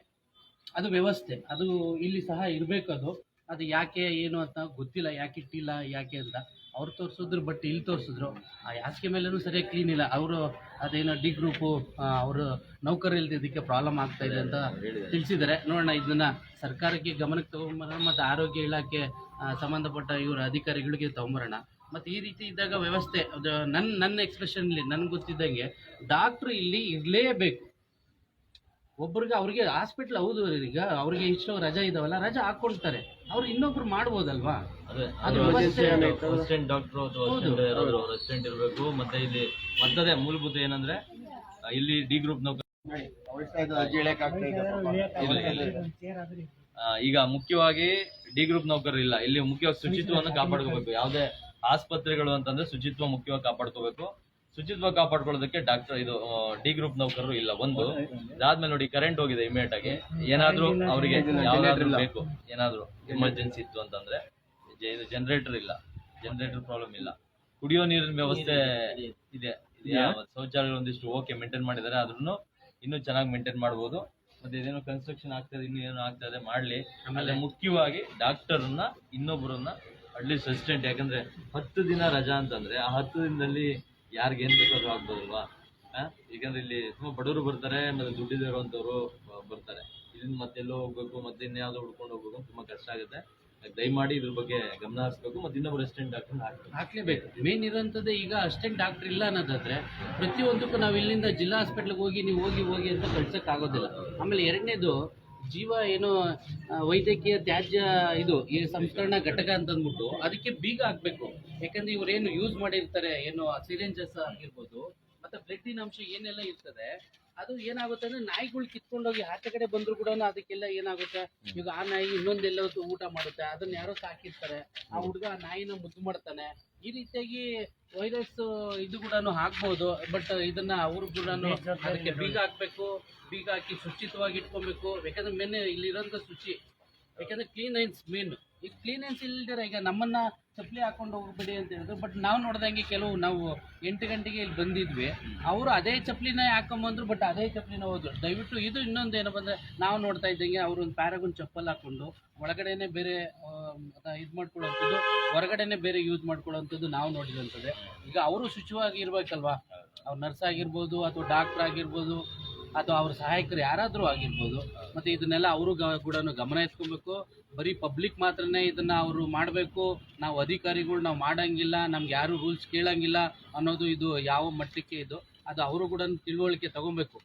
ಅದು ವ್ಯವಸ್ಥೆ ಅದು ಇಲ್ಲಿ ಸಹ ಇರಬೇಕು. ಅದು ಯಾಕೆ ಏನು ಅಂತ ಗೊತ್ತಿಲ್ಲ, ಯಾಕೆ ಇಟ್ಟಿಲ್ಲ ಯಾಕೆ ಅಂತ. ಅವ್ರು ತೋರಿಸಿದ್ರು, ಬಟ್ ಇಲ್ಲಿ ತೋರಿಸಿದ್ರು ಆ ಹಾಸಿಗೆ ಮೇಲೂ ಸರಿಯಾಗಿ ಕ್ಲೀನ್ ಇಲ್ಲ. ಅವರು ಅದೇನೋ ಡಿ ಗ್ರೂಪು ಅವರು ನೌಕರು ಇಲ್ದಿದ್ದಕ್ಕೆ ಪ್ರಾಬ್ಲಮ್ ಆಗ್ತಾ ಇದೆ ಅಂತ ತಿಳಿಸಿದ್ದಾರೆ. ನೋಡೋಣ, ಇದನ್ನ ಸರ್ಕಾರಕ್ಕೆ ಗಮನಕ್ಕೆ ತಗೊಂಬರೋಣ, ಮತ್ತು ಆರೋಗ್ಯ ಇಲಾಖೆ ಸಂಬಂಧಪಟ್ಟ ಇವರು ಅಧಿಕಾರಿಗಳಿಗೆ ತಗೊಂಬರೋಣ. ಮತ್ತು ಈ ರೀತಿ ಇದ್ದಾಗ ವ್ಯವಸ್ಥೆ ನನ್ನ ಎಕ್ಸ್ಪ್ರೆಷನ್ಲಿ ನನಗೆ ಗೊತ್ತಿದ್ದಂಗೆ ಡಾಕ್ಟ್ರು ಇಲ್ಲಿ ಇರಲೇಬೇಕು. ಅವ್ರಿಗೆ ಹಾಸ್ಪಿಟ್ಲ್ ಹೌದು, ಈಗ ಅವ್ರಿಗೆ ಇಷ್ಟು ರಜೆ ಇದಾವಲ್ಲ, ರಜೆ ಹಾಕೊಳ್ತಾರೆ, ಅವ್ರು ಇನ್ನೊಬ್ರು ಮಾಡ್ಬೋದಲ್ವಾ. ಅಸಿಸ್ಟೆಂಟ್ ಡಾಕ್ಟರ್ ಅಸಿಸ್ಟೆಂಟ್ ಇರಬೇಕು. ಮತ್ತೆ ಇಲ್ಲಿ ಮತ್ತದೇ ಮೂಲಭೂತ ಏನಂದ್ರೆ ಇಲ್ಲಿ ಡಿ ಗ್ರೂಪ್ ಈಗ ಮುಖ್ಯವಾಗಿ ಡಿ ಗ್ರೂಪ್ ನೌಕರರು ಇಲ್ಲ ಇಲ್ಲಿ. ಮುಖ್ಯವಾಗಿ ಶುಚಿತ್ವವನ್ನು ಕಾಪಾಡ್ಕೋಬೇಕು. ಯಾವುದೇ ಆಸ್ಪತ್ರೆಗಳು ಅಂತಂದ್ರೆ ಶುಚಿತ್ವ ಮುಖ್ಯವಾಗಿ ಕಾಪಾಡ್ಕೋಬೇಕು. ಶುಚಿತ್ವ ಕಾಪಾಡ್ಕೊಳ್ಳೋದಕ್ಕೆ ಡಾಕ್ಟರ್ ಇದು ಡಿ ಗ್ರೂಪ್ ನೌಕರರು ಇಲ್ಲ. ಒಂದು ಅದಾದ್ಮೇಲೆ ನೋಡಿ, ಕರೆಂಟ್ ಹೋಗಿದೆ ಇಮಿಡಿಯೇಟ್ ಆಗಿ, ಏನಾದ್ರೂ ಅವರಿಗೆ ಯಾವ್ದಾದ್ರು ಬೇಕು, ಏನಾದ್ರು ಎಮರ್ಜೆನ್ಸಿ ಇತ್ತು ಅಂತಂದ್ರೆ ಇದು ಜನರೇಟರ್ ಇಲ್ಲ, ಜನರೇಟರ್ ಪ್ರಾಬ್ಲಮ್ ಇಲ್ಲ. ಕುಡಿಯೋ ನೀರಿನ ವ್ಯವಸ್ಥೆ ಇದೆ, ಶೌಚಾಲಯ ಒಂದಿಷ್ಟು ಓಕೆ ಮೇಂಟೈನ್ ಮಾಡಿದ್ದಾರೆ, ಆದ್ರೂ ಇನ್ನೂ ಚೆನ್ನಾಗಿ ಮೇಂಟೈನ್ ಮಾಡ್ಬೋದು. ಮತ್ತೆ ಇದೇನೋ ಕನ್ಸ್ಟ್ರಕ್ಷನ್ ಆಗ್ತದೆ, ಇನ್ನೂ ಏನೋ ಆಗ್ತದೆ ಮಾಡಲಿ. ಆಮೇಲೆ ಮುಖ್ಯವಾಗಿ ಡಾಕ್ಟರ್ನ ಇನ್ನೊಬ್ಬರನ್ನ ಅಟ್ಲೀಸ್ಟ್ ಅಸಿಸ್ಟೆಂಟ್, ಯಾಕಂದ್ರೆ 10 ದಿನ ರಜಾ ಅಂತಂದ್ರೆ ಆ 10 ದಿನದಲ್ಲಿ ಯಾರಿಗೆ ಏನ್ ಬೇಕಾದ್ರೂ ಆಗ್ಬೋದಲ್ವಾ. ಯಾಕಂದ್ರೆ ಇಲ್ಲಿ ತುಂಬಾ ಬಡವರು ಬರ್ತಾರೆ, ಮತ್ತೆ ದುಡ್ಡಿದೆ ಇರುವಂತವ್ರು ಬರ್ತಾರೆ. ಇಲ್ಲಿಂದ ಮತ್ತೆಲ್ಲೋ ಹೋಗ್ಬೇಕು, ಮತ್ತೆ ಇನ್ಯಾವುದೋ ಹುಡ್ಕೊಂಡು ಹೋಗ್ಬೇಕು, ತುಂಬಾ ಕಷ್ಟ ಆಗುತ್ತೆ. ದಯಮಾಡಿ ಇದ್ರ ಬಗ್ಗೆ ಗಮನ ಹರಿಸಬೇಕು. ಮತ್ತೆ ಇನ್ನೊಬ್ಬರು ಅಸಿಸ್ಟೆಂಟ್ ಡಾಕ್ಟರ್ ಹಾಕ್ಲೇಬೇಕು. ಮೇನ್ ಇರೋಂಥದ್ದು ಈಗ ಅಸಿಸ್ಟೆಂಟ್ ಡಾಕ್ಟರ್ ಇಲ್ಲ ಅನ್ನೋದಾದ್ರೆ ಪ್ರತಿಯೊಂದಕ್ಕೂ ನಾವು ಇಲ್ಲಿಂದ ಜಿಲ್ಲಾ ಹಾಸ್ಪಿಟ್ಲಿಗೆ ಹೋಗಿ ನೀವು ಹೋಗಿ ಅಂತ ಕಳ್ಸೋಕ್ಕಾಗೋದಿಲ್ಲ. ಆಮೇಲೆ ಎರಡನೇದು ಜೀವ ಏನು ವೈದ್ಯಕೀಯ ತ್ಯಾಜ್ಯ ಇದು ಈ ಸಂಸ್ಕರಣಾ ಘಟಕ ಅಂತಂದ್ಬಿಟ್ಟು ಅದಕ್ಕೆ ಬೀಗ ಹಾಕಬೇಕು. ಯಾಕಂದ್ರೆ ಇವ್ರೇನು ಯೂಸ್ ಮಾಡಿರ್ತಾರೆ, ಏನು ಸಿರಿಂಜಸ್ ಆಗಿರ್ಬೋದು, ಮತ್ತೆ ಬ್ಲಡ್ಡಿನ ಅಂಶ ಏನೆಲ್ಲ ಇರ್ತದೆ, ಅದು ಏನಾಗುತ್ತೆ ಅಂದ್ರೆ ನಾಯಿಗಳು ಕಿತ್ಕೊಂಡೋಗಿ ಆಚೆ ಕಡೆ ಬಂದ್ರು ಕೂಡ ಅದಕ್ಕೆಲ್ಲ ಏನಾಗುತ್ತೆ, ಈಗ ಆ ನಾಯಿ ಇನ್ನೊಂದೆಲ್ಲ ಊಟ ಮಾಡುತ್ತೆ, ಅದನ್ನ ಯಾರೋ ಸಾಕಿರ್ತಾರೆ, ಆ ಹುಡುಗ ಆ ನಾಯಿನ ಮುದ್ದು ಮಾಡ್ತಾನೆ. ಈ ರೀತಿಯಾಗಿ ವೈರಸ್ ಇದು ಕೂಡ ಹಾಕ್ಬೋದು. ಬಟ್ ಇದನ್ನ ಅವರು ಕೂಡ ಅದಕ್ಕೆ ಬೀಗ ಹಾಕ್ಬೇಕು, ಬೀಗ ಹಾಕಿ ಶುಚಿತ್ವವಾಗಿ ಇಟ್ಕೊಬೇಕು. ಯಾಕಂದ್ರೆ ಮೇನ್ ಇಲ್ಲಿರೋಂಥ ಶುಚಿ, ಯಾಕಂದ್ರೆ ಕ್ಲೀನೆನ್ಸ್ ಮೇನ್. ಈಗ ಕ್ಲೀನೆನ್ಸ್ ಇಲ್ದಿರ ಈಗ ನಮ್ಮನ್ನ ಚಪ್ಪಲಿ ಹಾಕೊಂಡು ಹೋಗ್ಬೇಡಿ ಅಂತ ಹೇಳಿದ್ರು. ಬಟ್ ನಾವು ನೋಡ್ದಂಗೆ ನಾವು 8 ಗಂಟೆಗೆ ಇಲ್ಲಿ ಬಂದಿದ್ವಿ, ಅವರು ಅದೇ ಚಪ್ಪಲಿನ ಹಾಕೊಂಬಂದ್ರು, ಬಟ್ ಅದೇ ಚಪ್ಪಲಿನ ಹೋದ್ರು. ದಯವಿಟ್ಟು ಇದು ಇನ್ನೊಂದು ಏನಪ್ಪ ಅಂದರೆ, ನಾವು ನೋಡ್ತಾ ಇದ್ದಂಗೆ ಅವರು ಒಂದು ಪ್ಯಾರಾಗನ್ ಚಪ್ಪಲ್ ಹಾಕೊಂಡು ಒಳಗಡೆನೆ ಬೇರೆ ಇದು ಮಾಡ್ಕೊಳ್ಳೋವಂಥದ್ದು, ಹೊರಗಡೆನೆ ಬೇರೆ ಯೂಸ್ ಮಾಡ್ಕೊಳ್ಳೋವಂಥದ್ದು ನಾವು ನೋಡಿದಂಥದ್ದೇ. ಈಗ ಅವರು ಶುಚಿಯಾಗಿ ಇರಬೇಕಲ್ವಾ, ಅವ್ರು ನರ್ಸ್ ಆಗಿರ್ಬೋದು, ಅಥವಾ ಡಾಕ್ಟ್ರ್ ಆಗಿರ್ಬೋದು, ಅಥವಾ ಅವ್ರ ಸಹಾಯಕರು ಯಾರಾದರೂ ಆಗಿರ್ಬೋದು. ಮತ್ತು ಇದನ್ನೆಲ್ಲ ಅವರು ಕೂಡ ಗಮನ ಇಟ್ಕೊಬೇಕು. ಬರೀ ಪಬ್ಲಿಕ್ ಮಾತ್ರನೇ ಇದನ್ನು ಅವರು ಮಾಡಬೇಕು, ನಾವು ಅಧಿಕಾರಿಗಳು ನಾವು ಮಾಡೋಂಗಿಲ್ಲ, ನಮ್ಗೆ ಯಾರೂ ರೂಲ್ಸ್ ಕೇಳೋಂಗಿಲ್ಲ ಅನ್ನೋದು ಇದು ಯಾವ ಮಟ್ಟಕ್ಕೆ ಇದು ಅದು ಅವರು ಕೂಡ ತಿಳುವಳಿಕೆ ತೊಗೊಬೇಕು.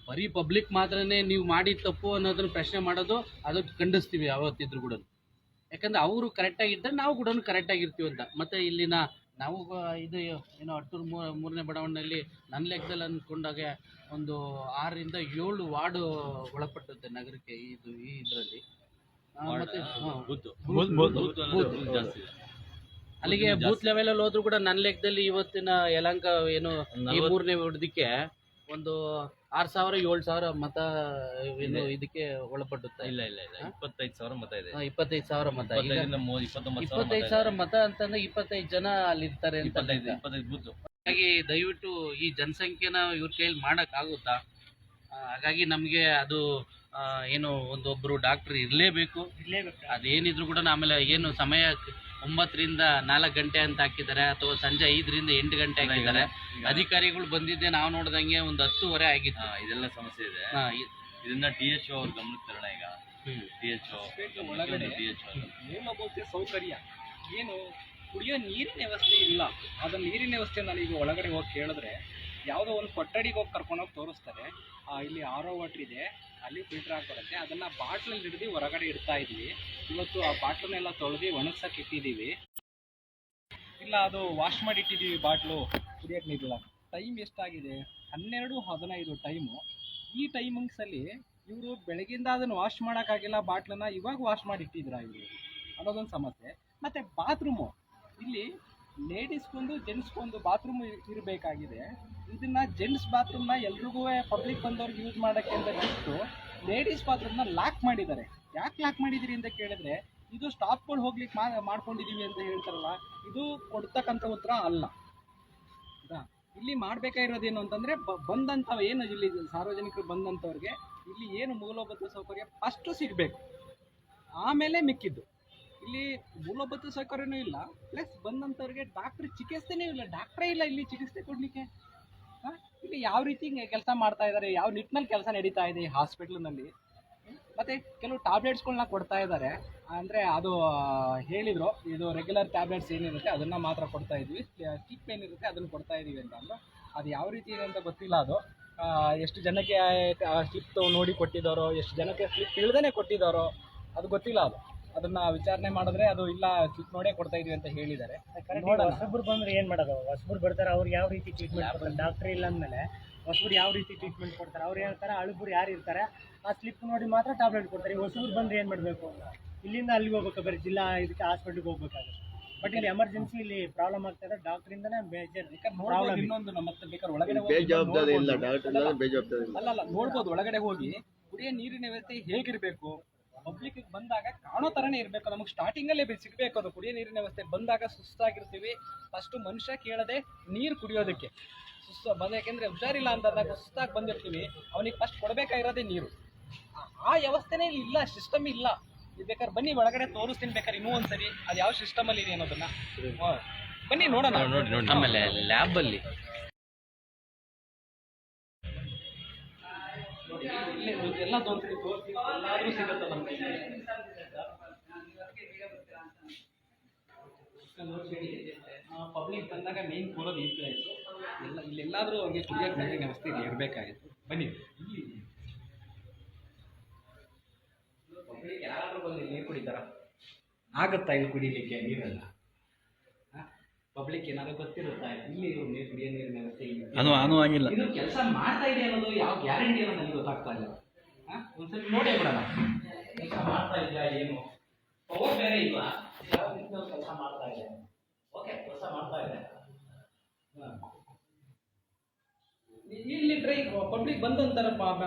ಬರೀ ಪಬ್ಲಿಕ್ ಮಾತ್ರನೇ ನೀವು ಮಾಡಿದ ತಪ್ಪು ಅನ್ನೋದನ್ನು ಪ್ರಶ್ನೆ ಮಾಡೋದು ಅದು ಖಂಡಿಸ್ತೀವಿ ಯಾವತ್ತಿದ್ರು ಕೂಡ. ಯಾಕಂದರೆ ಅವರು ಕರೆಕ್ಟಾಗಿದ್ದರೆ ನಾವು ಕೂಡ ಕರೆಕ್ಟಾಗಿರ್ತೀವಿ ಅಂತ. ಮತ್ತು ಇಲ್ಲಿನ ನಾವು ಇದು ಏನೋ ಅಟ್ಟೂರು 3ನೇ ಬಡಾವಣೆಯಲ್ಲಿ ನನ್ನ ಲೆಕ್ಕದಲ್ಲಿ ಅಂದ್ಕೊಂಡಾಗೆ ಒಂದು 6 ರಿಂದ 7 ವಾರ್ಡು ಒಳಪಟ್ಟುತ್ತೆ ನಗರಕ್ಕೆ. ಈ ಇದರಲ್ಲಿ ಮತ್ತೆ ಬೂತ್ ಬೂತ್ ಅನ್ನೋದು ಜಾಸ್ತಿ ಇದೆ. ಅಲ್ಲಿಗೆ ಬೂತ್ ಲೆವೆಲ್ ಅಲ್ಲಿ ಹೋದ್ರು ಕೂಡ ನನ್ನ ಲೆಕ್ಕದಲ್ಲಿ ಇವತ್ತಿನ ಯಲಹಂಕ ಏನು ಈ 3ನೇ ವಿಡದಿಕ್ಕೆ ಒಂದು 6,000 7,000 ಮತ ಏನು ಇದಕ್ಕೆ ಒಳಪಡುತ್ತಾ? ಇಲ್ಲ 25,000 ಮತ ಇದೆ. 25,000 ಮತ. ಈಗ 29,000 ಮತ ಅಂತಂದ್ರೆ 25 ಜನ ಅಲ್ಲಿ ಇರ್ತಾರೆ ಅಂತ. 25 ಬೂತ್. ಹಾಗಾಗಿ ದಯವಿಟ್ಟು ಈ ಜನಸಂಖ್ಯೆನ ಇವ್ರ ಕೈಯಲ್ಲಿ ಮಾಡಕ್ ಆಗುತ್ತಾ? ಹಾಗಾಗಿ ನಮಗೆ ಅದು ಏನು ಒಂದೊಬ್ರು ಡಾಕ್ಟರ್ ಇರಲೇಬೇಕು. ಅದೇನಿದ್ರು ಕೂಡ ಆಮೇಲೆ ಏನು ಸಮಯ 9 ರಿಂದ 4 ಗಂಟೆ ಅಂತ ಹಾಕಿದ್ದಾರೆ, ಅಥವಾ ಸಂಜೆ 5 ರಿಂದ 8 ಗಂಟೆ ಹಾಕಿದ್ದಾರೆ. ಅಧಿಕಾರಿಗಳು ಬಂದಿದ್ದೆ ನಾವು ನೋಡ್ದಂಗೆ ಒಂದು 10:30 ಆಗಿತ್ತು. ಇದೆಲ್ಲ ಸಮಸ್ಯೆ ಇದೆ. ಇದನ್ನ THO ಅವ್ರ ಗಮನಕ್ಕೆ ತರೋಣ. ಈಗ THO ಮೂಲಭೂತ ಸೌಕರ್ಯ ಏನು ಕುಡಿಯೋ ನೀರಿನ ವ್ಯವಸ್ಥೆ ಇಲ್ಲ. ಅದನ್ನ ನೀರಿನ ವ್ಯವಸ್ಥೆ ನಾನು ಈಗ ಒಳಗಡೆ ಹೋಗಿ ಕೇಳಿದ್ರೆ ಯಾವುದೋ ಒಂದು ಕೊಠಡಿಗೆ ಹೋಗಿ ಕರ್ಕೊಂಡೋಗಿ ತೋರಿಸ್ತಾರೆ. ಇಲ್ಲಿ RO ವಾಟರ್ ಇದೆ, ಅಲ್ಲಿ ಫಿಲ್ಟರ್ ಆಗಿ ಬರುತ್ತೆ, ಅದನ್ನು ಬಾಟ್ಲಲ್ಲಿ ಹಿಡಿದು ಹೊರಗಡೆ ಇಡ್ತಾ ಇದ್ವಿ. ಇವತ್ತು ಆ ಬಾಟ್ಲನ್ನೆಲ್ಲ ತೊಳೆದು ಒಣಗ್ಸಕ್ಕೆ ಇಟ್ಟಿದ್ದೀವಿ. ಇಲ್ಲ ಅದು ವಾಶ್ ಮಾಡಿ ಇಟ್ಟಿದ್ದೀವಿ ಬಾಟ್ಲು, ಕುಡಿಯೋಕ್ಕೆ ನೀರಿಲ್ಲ. ಟೈಮ್ ಎಷ್ಟಾಗಿದೆ? 12:15 ಟೈಮು. ಈ ಟೈಮಿಂಗ್ಸಲ್ಲಿ ಇವರು ಬೆಳಗಿಂದ ಅದನ್ನು ವಾಶ್ ಮಾಡೋಕ್ಕಾಗಿಲ್ಲ ಬಾಟ್ಲನ್ನ, ಇವಾಗ ವಾಶ್ ಮಾಡಿ ಇಟ್ಟಿದ್ರ ಇವರು ಅನ್ನೋದೊಂದು ಸಮಸ್ಯೆ. ಮತ್ತು ಬಾತ್ರೂಮು, ಇಲ್ಲಿ ಲೇಡೀಸ್ಗೊಂದು ಜೆಂಟ್ಸ್ಗೊಂದು ಬಾತ್ರೂಮ್ ಇರಬೇಕಾಗಿದೆ. ಇದನ್ನ ಜೆಂಟ್ಸ್ ಬಾತ್ರೂಮ್ನ ಎಲ್ರಿಗೂ ಪಬ್ಲಿಕ್ ಬಂದವ್ರಿಗೆ ಯೂಸ್ ಮಾಡೋಕ್ಕೆ ಅಂತ ಬಿಟ್ಟು ಲೇಡೀಸ್ ಬಾತ್ರೂಮ್ನ ಲಾಕ್ ಮಾಡಿದ್ದಾರೆ. ಯಾಕೆ ಲಾಕ್ ಮಾಡಿದಿರಿ ಅಂತ ಕೇಳಿದ್ರೆ, ಇದು ಸ್ಟಾಫ್ಗಳು ಹೋಗ್ಲಿಕ್ಕೆ ಮಾಡ್ಕೊಂಡಿದ್ದೀವಿ ಅಂತ ಹೇಳ್ತಾರಲ್ಲ, ಇದು ಕೊಡ್ತಕ್ಕಂಥ ಉತ್ತರ ಅಲ್ಲ. ಇಲ್ಲಿ ಮಾಡಬೇಕಾಗಿರೋದೇನು ಅಂತಂದರೆ, ಬಂದಂಥವು ಏನು ಇಲ್ಲಿ ಸಾರ್ವಜನಿಕರು ಬಂದಂಥವ್ರಿಗೆ ಇಲ್ಲಿ ಏನು ಮೂಲಭೂತ ಸೌಕರ್ಯ ಫಸ್ಟು ಸಿಗಬೇಕು, ಆಮೇಲೆ ಮಿಕ್ಕಿದ್ದು. ಇಲ್ಲಿ ಮೂಲಭೂತ ಸೌಕರ್ಯನೂ ಇಲ್ಲ, ಪ್ಲಸ್ ಬಂದಂಥವ್ರಿಗೆ ಡಾಕ್ಟ್ರ್ ಚಿಕಿತ್ಸೆನೇ ಇಲ್ಲ, ಡಾಕ್ಟ್ರೇ ಇಲ್ಲ ಇಲ್ಲಿ ಚಿಕಿತ್ಸೆ ಕೊಡಲಿಕ್ಕೆ. ಇಲ್ಲಿ ಯಾವ ರೀತಿ ಕೆಲಸ ಮಾಡ್ತಾ ಇದ್ದಾರೆ, ಯಾವ ನಿಟ್ಟಿನಲ್ಲಿ ಕೆಲಸ ನಡೀತಾ ಇದೆ ಈ ಹಾಸ್ಪಿಟ್ಲಿನಲ್ಲಿ. ಮತ್ತು ಕೆಲವು ಟ್ಯಾಬ್ಲೆಟ್ಸ್ಗಳನ್ನ ಕೊಡ್ತಾ ಇದ್ದಾರೆ, ಅಂದರೆ ಅದು ಹೇಳಿದರು ಇದು ರೆಗ್ಯುಲರ್ ಟ್ಯಾಬ್ಲೆಟ್ಸ್ ಏನಿರುತ್ತೆ ಅದನ್ನು ಮಾತ್ರ ಕೊಡ್ತಾ ಇದ್ವಿ, ಸ್ಟಿಕ್ ಪೇನ್ ಇರುತ್ತೆ ಅದನ್ನು ಕೊಡ್ತಾ ಇದ್ದೀವಿ ಅಂತ ಅಂದರು. ಅದು ಯಾವ ರೀತಿ ಇದೆ ಅಂತ ಗೊತ್ತಿಲ್ಲ. ಅದು ಎಷ್ಟು ಜನಕ್ಕೆ ಸ್ಲಿಪ್ ನೋಡಿ ಕೊಟ್ಟಿದ್ದಾರೋ, ಎಷ್ಟು ಜನಕ್ಕೆ ಸ್ಲಿಪ್ ಇಳ್ದೇ ಕೊಟ್ಟಿದ್ದಾರೋ ಅದು ಗೊತ್ತಿಲ್ಲ. ಅದನ್ನು ವಿಚಾರಣೆ ಮಾಡಿದ್ರೆ ಅದು ಇಲ್ಲ ಸ್ಲಿಪ್ ನೋಡೇ ಕೊಡ್ತಾ ಇದೀವಿ ಅಂತ ಹೇಳಿದ್ದಾರೆ. ಹೊಸಬ್ರು ಬಂದ್ರೆ ಏನು ಮಾಡೋದು? ಹೊಸಬ್ರು ಬರ್ತಾರೆ, ಅವ್ರಿಗೆ ಯಾವ ರೀತಿ ಟ್ರೀಟ್ಮೆಂಟ್ ಕೊಡ್ತಾರೆ? ಡಾಕ್ಟ್ರ್ ಇಲ್ಲ ಅಂದಮೇಲೆ ಹೊಸಬ್ರು ಯಾವ ರೀತಿ ಟ್ರೀಟ್ಮೆಂಟ್ ಕೊಡ್ತಾರೆ? ಅವ್ರು ಹೇಳ್ತಾರೆ ಹಳಬ್ರು ಯಾರು ಇರ್ತಾರೆ ಆ ಸ್ಲಿಪ್ ನೋಡಿ ಮಾತ್ರ ಟ್ಯಾಬ್ಲೆಟ್ ಕೊಡ್ತಾರೆ. ಹೊಸಬ್ರು ಬಂದರೆ ಏನು ಮಾಡಬೇಕು? ಇಲ್ಲಿಂದ ಅಲ್ಲಿಗೆ ಹೋಗ್ಬೇಕು, ಬರೀ ಜಿಲ್ಲಾ ಇದಕ್ಕೆ ಹಾಸ್ಪಿಟ್ಲಿಗೆ ಹೋಗ್ಬೇಕಾಗುತ್ತೆ. ಬಟ್ ಇಲ್ಲಿ ಎಮರ್ಜೆನ್ಸಿ ಇಲ್ಲಿ ಪ್ರಾಬ್ಲಮ್ ಆಗ್ತದೆ, ಡಾಕ್ಟ್ರಿಂದನೇ ಬೇಜಾರು. ಇನ್ನೊಂದು ಮತ್ತೆ ಬೇಕಾದ್ರೆ ಒಳಗಡೆ ಅಲ್ಲ ನೋಡ್ಬೋದು, ಒಳಗಡೆ ಹೋಗಿ ಕುಡಿಯೋ ನೀರಿನ ವ್ಯವಸ್ಥೆ ಹೇಗಿರಬೇಕು, ಪಬ್ಲಿಕ್ ಬಂದಾಗ ಕಾಣೋ ಥರನೇ ಇರಬೇಕು. ನಮಗೆ ಸ್ಟಾರ್ಟಿಂಗಲ್ಲೇ ಸಿಗಬೇಕು ಅದು ಕುಡಿಯೋ ನೀರಿನ ವ್ಯವಸ್ಥೆ. ಬಂದಾಗ ಸುಸ್ತಾಗಿರ್ತೀವಿ, ಫಸ್ಟು ಮನುಷ್ಯ ಕೇಳದೆ ನೀರು ಕುಡಿಯೋದಕ್ಕೆ ಸುಸ್ತು ಬಂದ, ಯಾಕೆಂದರೆ ಹುಷಾರಿಲ್ಲ ಅಂತಂದಾಗ ಸುಸ್ತಾಗಿ ಬಂದಿರ್ತೀವಿ, ಅವನಿಗೆ ಫಸ್ಟ್ ಕೊಡಬೇಕಾಗಿರೋದೇ ನೀರು. ಆ ವ್ಯವಸ್ಥೆನೇ ಇಲ್ಲಿ ಇಲ್ಲ, ಸಿಸ್ಟಮ್ ಇಲ್ಲ. ಇದು ಬೇಕಾದ್ರೆ ಬನ್ನಿ ಒಳಗಡೆ ತೋರಿಸ್ತೀನಿ ಬೇಕಾದ್ರೆ ಇನ್ನೂ ಒಂದ್ಸರಿ ಅದು ಯಾವ ಸಿಸ್ಟಮಲ್ಲಿ ಇದೆ ಅನ್ನೋದನ್ನ ಬನ್ನಿ ನೋಡೋಣ. ಆಮೇಲೆ ಲ್ಯಾಬಲ್ಲಿ ಎಲ್ಲ ತೋರಿಸ್ತೀವಿ, ಎಲ್ಲಾದ್ರೂ ಸಿಗುತ್ತೆ ನಮಗೆ. ಪಬ್ಲಿಕ್ ಬಂದಾಗ ಮೇನ್ ಕೂರೋದು ಈ ಪ್ಲೇಸು. ಇಲ್ಲೆಲ್ಲಾದರೂ ಅವ್ರಿಗೆ ಕುಡಿಯೋಕ್ಕೆ ನೀರಿನ ವ್ಯವಸ್ಥೆ ಇರಬೇಕಾಗಿತ್ತು. ಬನ್ನಿ, ಪಬ್ಲಿಕ್ ಯಾರಾದರೂ ಬಂದು ನೀರು ಕುಡಿತಾರ? ಆಗುತ್ತಾ ಇಲ್ಲಿ ಕುಡಿಲಿಕ್ಕೆ ನೀರೆಲ್ಲ? ಪಬ್ಲಿಕ್ ಏನಾದ್ರು ಗೊತ್ತಿರುತ್ತಾ ಇಲ್ಲಿ ನೀರು ಕುಡಿಯೋ ನೀರಿನ ವ್ಯವಸ್ಥೆ ಆಗಿಲ್ಲ? ಇದು ಕೆಲಸ ಮಾಡ್ತಾ ಇದೆ ಅನ್ನೋದು ಯಾವ ಗ್ಯಾರಂಟಿ ಅನ್ನೋದು ನನಗೆ ಗೊತ್ತಾಗ್ತಾ ಇಲ್ಲ. ಒಂದ್ಸರಿ ನೋಡೇ ಬಿಡೋಣ ಕೆಲಸ ಮಾಡ್ತಾ ಇದೆಯಾ ಏನು. ಪವರ್ ಬೇರೆ ಇಲ್ವಾ? ಯಾವ ರೀತಿಯಲ್ಲಿ ಕೆಲಸ ಮಾಡ್ತಾ ಇದೆ? ಓಕೆ, ಕೆಲಸ ಮಾಡ್ತಾ ಇದೆ. ಇಲ್ಲಿ ಟ್ರೈ ಪಬ್ಲಿಕ್ ಬಂದಂತರ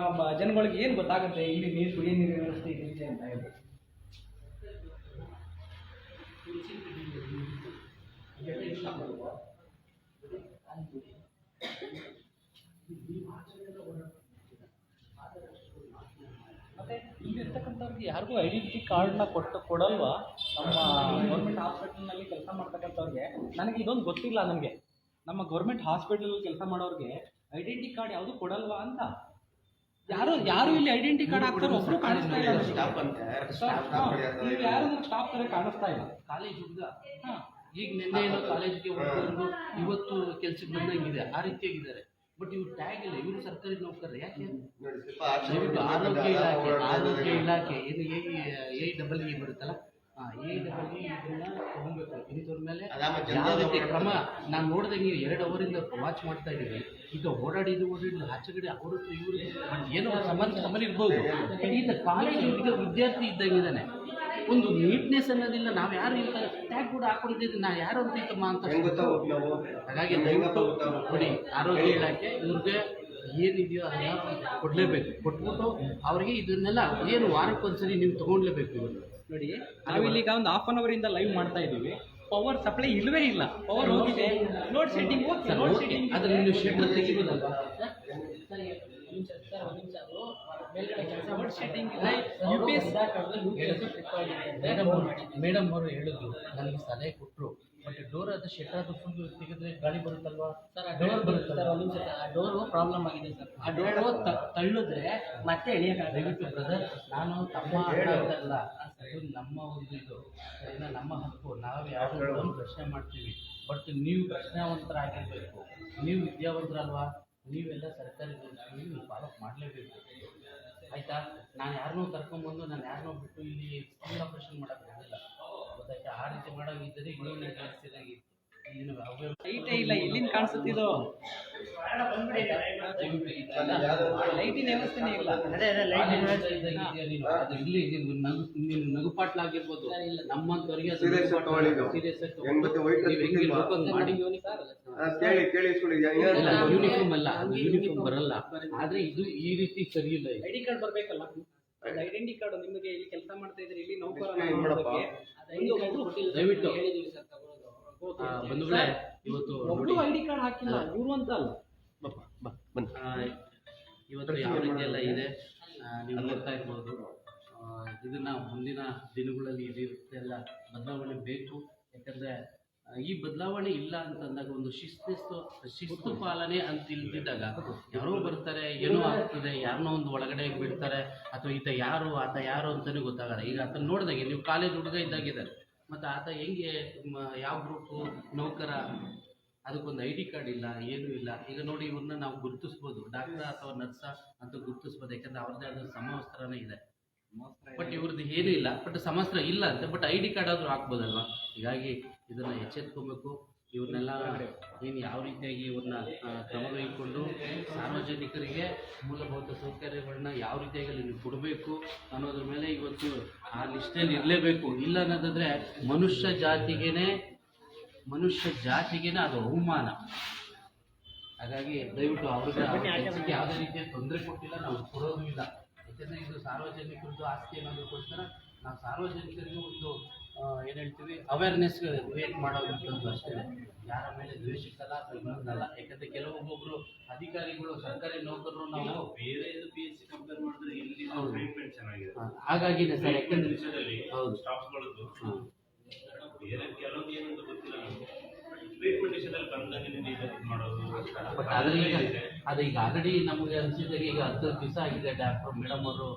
ಜನಗಳಿಗೆ ಏನು ಗೊತ್ತಾಗುತ್ತೆ ಇಲ್ಲಿ ನೀರು ಕುಡಿಯೋ ನೀರಿನ ವ್ಯವಸ್ಥೆ ಇದೆ ಅಂತ ಹೇಳಿ. ಮತ್ತೆ ಇಲ್ಲಿರ್ತಕ್ಕಂಥವ್ರಿಗೆ ಯಾರಿಗೂ ಐಡೆಂಟಿಟಿ ಕಾರ್ಡ್ನ ಕೊಡಲ್ವಾ? ನಮ್ಮ ಗೌರ್ಮೆಂಟ್ ಹಾಸ್ಪಿಟಲ್ನಲ್ಲಿ ಕೆಲಸ ಮಾಡ್ತಕ್ಕಂಥವ್ರಿಗೆ ನನಗೆ ಇದೊಂದು ಗೊತ್ತಿಲ್ಲ. ನನಗೆ ನಮ್ಮ ಗೌರ್ಮೆಂಟ್ ಹಾಸ್ಪಿಟಲ್ ಕೆಲಸ ಮಾಡೋರಿಗೆ ಐಡೆಂಟಿ ಕಾರ್ಡ್ ಯಾವುದು ಕೊಡಲ್ವಾ ಅಂತ. ಯಾರು ಇಲ್ಲಿ ಐಡೆಂಟಿ ಕಾರ್ಡ್ ಹಾಕ್ತಾರೆ ಒಬ್ರು ಕಾಣಿಸ್ತಾ ಇಲ್ಲ. ಯಾರು ಸ್ಟಾಫ್ ತರ ಕಾಣಿಸ್ತಾ ಇಲ್ಲ. ಕಾಲೇಜ್ ಹುಡುಗ ಈಗ ನಿನ್ನೆ ಏನೋ ಕಾಲೇಜ್ಗೆ ಹೋಗ್ಕೊಂಡು ಇವತ್ತು ಕೆಲ್ಸಕ್ಕೆ ಬಂದಂಗಿದೆ, ಆ ರೀತಿಯಾಗಿದ್ದಾರೆ. ಬಟ್ ಇವ್ರು ಟ್ಯಾಗ್ ಇಲ್ಲ, ಇವರು ಸರ್ಕಾರಿ ನೌಕರರು. ಯಾಕೆ? ಆರೋಗ್ಯ ಇಲಾಖೆ ಏನು AEE ಬರುತ್ತಲ್ಲ, AEE ಇದನ್ನ ತಗೊಬೇಕು. ಇಂಥವ್ರ ಮೇಲೆ ಯಾವ ರೀತಿ ಕ್ರಮ? ನಾನು ನೋಡಿದಂಗೆ 2 ಅವರಿಂದ ವಾಚ್ ಮಾಡ್ತಾ ಇದ್ದೀವಿ. ಈಗ ಓಡಾಡಿದ್ದು ಆಚೆಗಡೆ ಅವರು ಇವರು ಏನೋ ಸಂಬಂಧ ಇರ್ಬೋದು. ಈಗ ಕಾಲೇಜ್ ಈಗ ವಿದ್ಯಾರ್ಥಿ ಇದ್ದಂಗಿದ್ದಾನೆ. ಒಂದು ನೀಟ್ನೆಸ್ ಅನ್ನೋದಿಲ್ಲ. ನಾವು ಯಾರು ಇಲ್ಲ ಟ್ಯಾಗ್ ಕೂಡ ಹಾಕೊಂಡಿದ್ದೀವಿ, ನಾವು ಯಾರು ಅಂತ ಇತ್ತಮ್ಮ ಅಂತ. ಹಾಗಾಗಿ ದಯವಿಟ್ಟು ನೋಡಿ, ಆರೋಗ್ಯ ಇಲಾಖೆ ಇವ್ರಿಗೆ ಏನಿದೆಯೋ ಅದನ್ನ ಕೊಡಲೇಬೇಕು. ಕೊಟ್ಬಿಟ್ಟು ಅವ್ರಿಗೆ ಇದನ್ನೆಲ್ಲ ಏನು ವಾರಕ್ಕೊಂದ್ಸರಿ ನೀವು ತೊಗೊಂಡ್ಲೇಬೇಕು. ಇವರು ನೋಡಿ, ನಾವಿಲ್ಲೀಗ ಒಂದು ಹಾಫ್ ಅನ್ ಅವರಿಂದ ಲೈವ್ ಮಾಡ್ತಾ ಇದ್ದೀವಿ. ಪವರ್ ಸಪ್ಲೈ ಇಲ್ಲವೇ ಇಲ್ಲ, ಪವರ್ ಹೋಗಿದೆ. ಲೋಡ್ ಶೆಡ್ಡಿಂಗ್ ಹೋಗ್ತದೆ, ಲೋಡ್ ಶೆಡ್ಡಿಂಗ್ ಅದ್ರ ನೀವು ಶೆಡ್ ತೆಗಿಬೋದಲ್ವಾ? ಲೋಡ್ ಶೆಡ್ಡಿಂಗ್ ಇಲ್ಲ. UPS ಮೇಡಮ್ ಅವರು ಹೇಳಿದ್ರು, ನನಗೆ ಸಲಹೆ ಕೊಟ್ಟರು. ಬಟ್ ಡೋರ್ ಅದು ಶೆಟ್ ಅದು ಫುಲ್ ತೆಗೆದ್ರೆ ಗಾಳಿ ಬರುತ್ತಲ್ವಾ ಸರ್? ಡೋರ್ ಬರುತ್ತಲ್ಲ, ಆ ಡೋರು ಪ್ರಾಬ್ಲಮ್ ಆಗಿದೆ ಸರ್. ಆ ಡೋರು ತಳ್ಳಿದ್ರೆ ಮತ್ತೆ ಎಳೆಯೋಕ್ಕಾಗಲ್ಲ ಬ್ರದರ್. ನಾನು ತಮ್ಮ ಅಲ್ಲ, ಅದು ನಮ್ಮ ಒಂದು ಇದು ಸರಿನಾ, ನಮ್ಮ ಹಕ್ಕು. ನಾವು ಯಾವುದೋ ಒಂದು ಪ್ರಶ್ನೆ ಮಾಡ್ತೀವಿ, ಬಟ್ ನೀವು ಪ್ರಶ್ನಾವಂತರಾಗಿರಬೇಕು. ನೀವು ವಿದ್ಯಾವಂತರಲ್ವಾ, ನೀವೆಲ್ಲ ಸರ್ಕಾರಿ ನೀವು ಫಾಲೋ ಮಾಡಲೇಬೇಕು, ಆಯಿತಾ? ನಾನು ಯಾರನ್ನೂ ಕರ್ಕೊಂಬಂದು ನಾನು ಯಾರನ್ನೋ ಬಿಟ್ಟು ಇಲ್ಲಿ ಸ್ಕಿನ್ ಆಪರೇಷನ್ ಮಾಡೋಕ್ಕಾಗಲ್ಲ, ಗೊತ್ತಾಯ್ತಾ? ಆ ರೀತಿ ಮಾಡೋಂಗಿದ್ದರೆ ಇನ್ನೊಂದು ಜಾಸ್ತಿಯಾಗಿ ಏನು ಲೈಟೇ ಇಲ್ಲ. ಎಲ್ಲಿಂದ ಕಾಣಿಸುತ್ತಿದ್ದು? ಲೈಟಿನ ವ್ಯವಸ್ಥೆನೇ ಇಲ್ಲ. ಅದು ಇಲ್ಲಿ ನಗುಪಾಟ್ಲಾಗಿರ್ಬೋದು, ನಮ್ಮಂತವರಿಗೆ ಯೂನಿಫಾರ್ಮ್ ಅಲ್ಲ, ಅದು ಯೂನಿಫಾರ್ಮ್ ಬರಲ್ಲ. ಆದ್ರೆ ಇದು ಈ ರೀತಿ ಸರಿ ಇಲ್ಲ. ಐಡಿ ಕಾರ್ಡ್ ಬರಬೇಕಲ್ಲ, ಐಡೆಂಟಿ ಕಾರ್ಡ್. ನಿಮಗೆ ಇಲ್ಲಿ ಕೆಲಸ ಮಾಡ್ತಾ ಇದ್ರೆ, ಇಲ್ಲಿ ನೌಕರ ದಯವಿಟ್ಟು ಬಂಧುಗಳೇ, ಇವತ್ತು ಒಬ್ಬರು ಐಡಿ ಕಾರ್ಡ್ ಹಾಕಿಲ್ಲ, ಇವರು ಅಂತ ಅಲ್ಲ. ಇವತ್ತು ಯಾವ ರೀತಿ ಎಲ್ಲ ಇದೆ ನೀವು ನೋಡ್ತಾ ಇರ್ಬೋದು. ಇದನ್ನ ಮುಂದಿನ ದಿನಗಳಲ್ಲಿ ಇದೆಲ್ಲ ಬದಲಾವಣೆ ಬೇಕು. ಯಾಕಂದರೆ ಈ ಬದಲಾವಣೆ ಇಲ್ಲ ಅಂತಂದಾಗ ಒಂದು ಶಿಸ್ತು ಪಾಲನೆ ಅಂತ ಇಲ್ದಿದ್ದಾಗ ಯಾರೋ ಬರ್ತಾರೆ, ಏನೋ ಆಗ್ತದೆ, ಯಾರನ್ನೋ ಒಂದು ಒಳಗಡೆ ಬಿಡ್ತಾರೆ, ಅಥವಾ ಈತ ಯಾರು ಆತ ಯಾರು ಅಂತಲೇ ಗೊತ್ತಾಗಲ್ಲ. ಈಗ ಆತ ನೋಡಿದಾಗೆ ನೀವು ಕಾಲೇಜ್ ಹುಡುಗ ಇದ್ದಾಗಿದ್ದಾರೆ, ಮತ್ತು ಆತ ಹೆಂಗೆ ಯಾವ ಗ್ರೂಪು ನೌಕರ, ಅದಕ್ಕೊಂದು ಐಡಿ ಕಾರ್ಡ್ ಇಲ್ಲ, ಏನೂ ಇಲ್ಲ. ಈಗ ನೋಡಿ, ಇವ್ರನ್ನ ನಾವು ಗುರುತಿಸ್ಬೋದು, ಡಾಕ್ಟರ್ ಅಥವಾ ನರ್ಸ ಅಂತ ಗುರುತಿಸ್ಬೋದು, ಯಾಕಂದರೆ ಅವ್ರದ್ದೇ ಆದ ಸಮವಸ್ತ್ರನೇ ಇದೆ. ಬಟ್ ಇವ್ರದ್ದು ಏನೂ ಇಲ್ಲ, ಬಟ್ ಸಮವಸ್ತ್ರ ಇಲ್ಲ ಅಂತ, ಬಟ್ ಐಡಿ ಕಾರ್ಡ್ ಆದರೂ ಹಾಕ್ಬೋದಲ್ವ? ಹೀಗಾಗಿ ಇದನ್ನು ಎಚ್ಚೆತ್ಕೊಬೇಕು. ಇವ್ರನ್ನೆಲ್ಲ ಏನು ಯಾವ ರೀತಿಯಾಗಿ ಇವ್ರನ್ನ ಕ್ರಮವಹಿಸಿಕೊಂಡು ಸಾರ್ವಜನಿಕರಿಗೆ ಮೂಲಭೂತ ಸೌಕರ್ಯಗಳನ್ನ ಯಾವ ರೀತಿಯಾಗಿ ನೀವು ಕೊಡಬೇಕು ಅನ್ನೋದ್ರ ಮೇಲೆ ಇವತ್ತು ಆ ಲಿಸ್ಟಲ್ಲಿ ಇರಲೇಬೇಕು. ಇಲ್ಲ ಅನ್ನೋದಾದರೆ ಮನುಷ್ಯ ಜಾತಿಗೇನೆ ಅದು ಅವಮಾನ. ಹಾಗಾಗಿ ದಯವಿಟ್ಟು ಅವ್ರಿಗೆ ಯಾವುದೇ ರೀತಿಯ ತೊಂದರೆ ಕೊಟ್ಟಿಲ್ಲ, ನಾವು ಕೊಡೋದು ಇಲ್ಲ. ಯಾಕೆಂದರೆ ಇದು ಸಾರ್ವಜನಿಕರದ್ದು ಆಸ್ತಿ ಅನ್ನೋದಕ್ಕೋಸ್ಕರ ನಾವು ಸಾರ್ವಜನಿಕರಿಗೂ ಒಂದು ಏನು ಹೇಳ್ತೀವಿ, ಅವೇರ್ನೆಸ್ ಕ್ರಿಯೇಟ್ ಮಾಡೋದಂಥದ್ದು ಅಷ್ಟೇ. ಯಾರ ಮೇಲೆ ದ್ವೇಷಕ್ಕಲ್ಲ ಅಥವಾ ಇನ್ನೊಂದಲ್ಲ. ಯಾಕಂದರೆ ಕೆಲವೊಬ್ಬೊಬ್ಬರು ಅಧಿಕಾರಿಗಳು, ಸರ್ಕಾರಿ ನೌಕರರು ನಾವು ಬೇರೆ PSC ಕಂಪೇರ್ ಮಾಡಿದ್ರೆ ಇಲ್ಲಿ ಟ್ರೀಟ್ಮೆಂಟ್ ಚೆನ್ನಾಗಿದೆ. ಹಾಗಾಗಿನೇ ಸರ್, ಯಾಕಂದರೆ ಹೌದು ಸ್ಟಾಫ್ಗಳದ್ದು ಬೇರೆ ಕೆಲವೊಂದು ಏನಂತ ಗೊತ್ತಿಲ್ಲ, ಟ್ರೀಟ್ಮೆಂಟ್ ವಿಷಯದಲ್ಲಿ ಬಂದಂಗೆ ಮಾಡೋದು. ಬಟ್ ಆದರೆ ಅದು ಈಗ ಆಲ್ರೆಡಿ ನಮಗೆ ಅನಿಸಿದಾಗ ಈಗ 10 ದಿವಸ ಆಗಿದೆ ಡಾಕ್ಟರ್ ಮೇಡಮ್ ಅವರು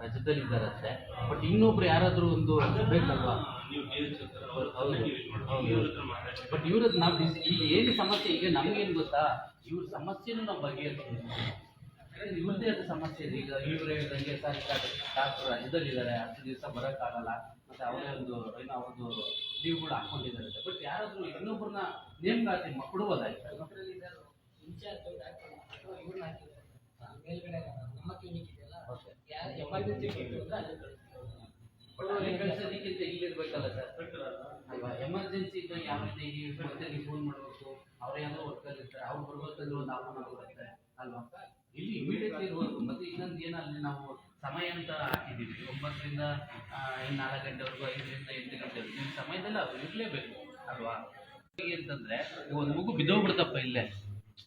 ರಜದಲ್ಲಿದ್ದಾರಂತೆ. ಬಟ್ ಇನ್ನೊಬ್ರು ಯಾರಾದರೂ ಒಂದು ಬೇಕಲ್ವಾ? ಬಟ್ ಇವ್ರದ್ದು ನಾವು ಈಗ ಏನು ಸಮಸ್ಯೆ, ಈಗ ನಮಗೇನು ಗೊತ್ತಾ, ಇವ್ರ ಸಮಸ್ಯೆನೂ ನಾವು ಬಗೆಹರಿಸ್ತೀವಿ. ಇವ್ರದ್ದೇ ಆದ ಸಮಸ್ಯೆ ಇದೆ. ಈಗ ಇವ್ರು ಹೇಳಿದಂಗೆ ಸರ್, ಡಾಕ್ಟರ್ ರಜದಲ್ಲಿದ್ದಾರೆ, 10 ದಿವಸ ಬರೋಕ್ಕಾಗಲ್ಲ, ಮತ್ತು ಅವರೇ ಒಂದು ಏನೋ ಅವ್ರದ್ದು ಲೀವ್ಗಳು ಹಾಕ್ಕೊಂಡಿದ್ದಾರೆ. ಬಟ್ ಯಾರಾದರೂ ಇನ್ನೊಬ್ಬರನ್ನ ನೇಮಕಾತಿ ಕೊಡುವುದಾಯ್ತು ಮೇಲ್ಗಡೆ ನಮ್ಮ ಕ್ಲಿನಿಕ್ ಇದೆಯಲ್ಲ, ಎಮರ್ಜೆನ್ಸಿ ಕಳಿಸೋದಕ್ಕಿಂತ ಇಲ್ಲಿರ್ಬೇಕಲ್ಲ ಸರ್ ಅಲ್ವಾ? ಎಮರ್ಜೆನ್ಸಿ ಇದ್ದಾಗ ಯಾವ ರೀತಿ ಮತ್ತೆ ನೀವು ಫೋನ್ ಮಾಡಬೇಕು, ಅವ್ರು ಯಾವುದೋ ವರ್ಕಲ್ಲಿ ಇರ್ತಾರೆ, ಅವ್ರು ಬರ್ಬೇಕಂದ್ರೆ ಒಂದು ಹಾಫ್ ಅನ್ ಅವರ್ ಬರುತ್ತೆ ಅಲ್ವಾ? ಇಲ್ಲಿ ಇಮಿಡಿಯೇಟ್ಲಿ ಇರಬೇಕು. ಮತ್ತು ಇನ್ನೊಂದು ಏನಲ್ಲಿ ನಾವು ಸಮಯ ಅಂತ ಹಾಕಿದ್ದೀವಿ, 9 ರಿಂದ 4 ಗಂಟೆವರೆಗೂ, 5 ರಿಂದ 8 ಗಂಟೆವರೆಗೂ. ಈ ಸಮಯದಲ್ಲಿ ಅದು ಇರಲೇಬೇಕು ಅಲ್ವಾ? ಅಂತಂದರೆ ಒಂದು ಮಗು ಬಿದ್ದೋಗ್ಬಿಡ್ತಪ್ಪ, ಇಲ್ಲೇ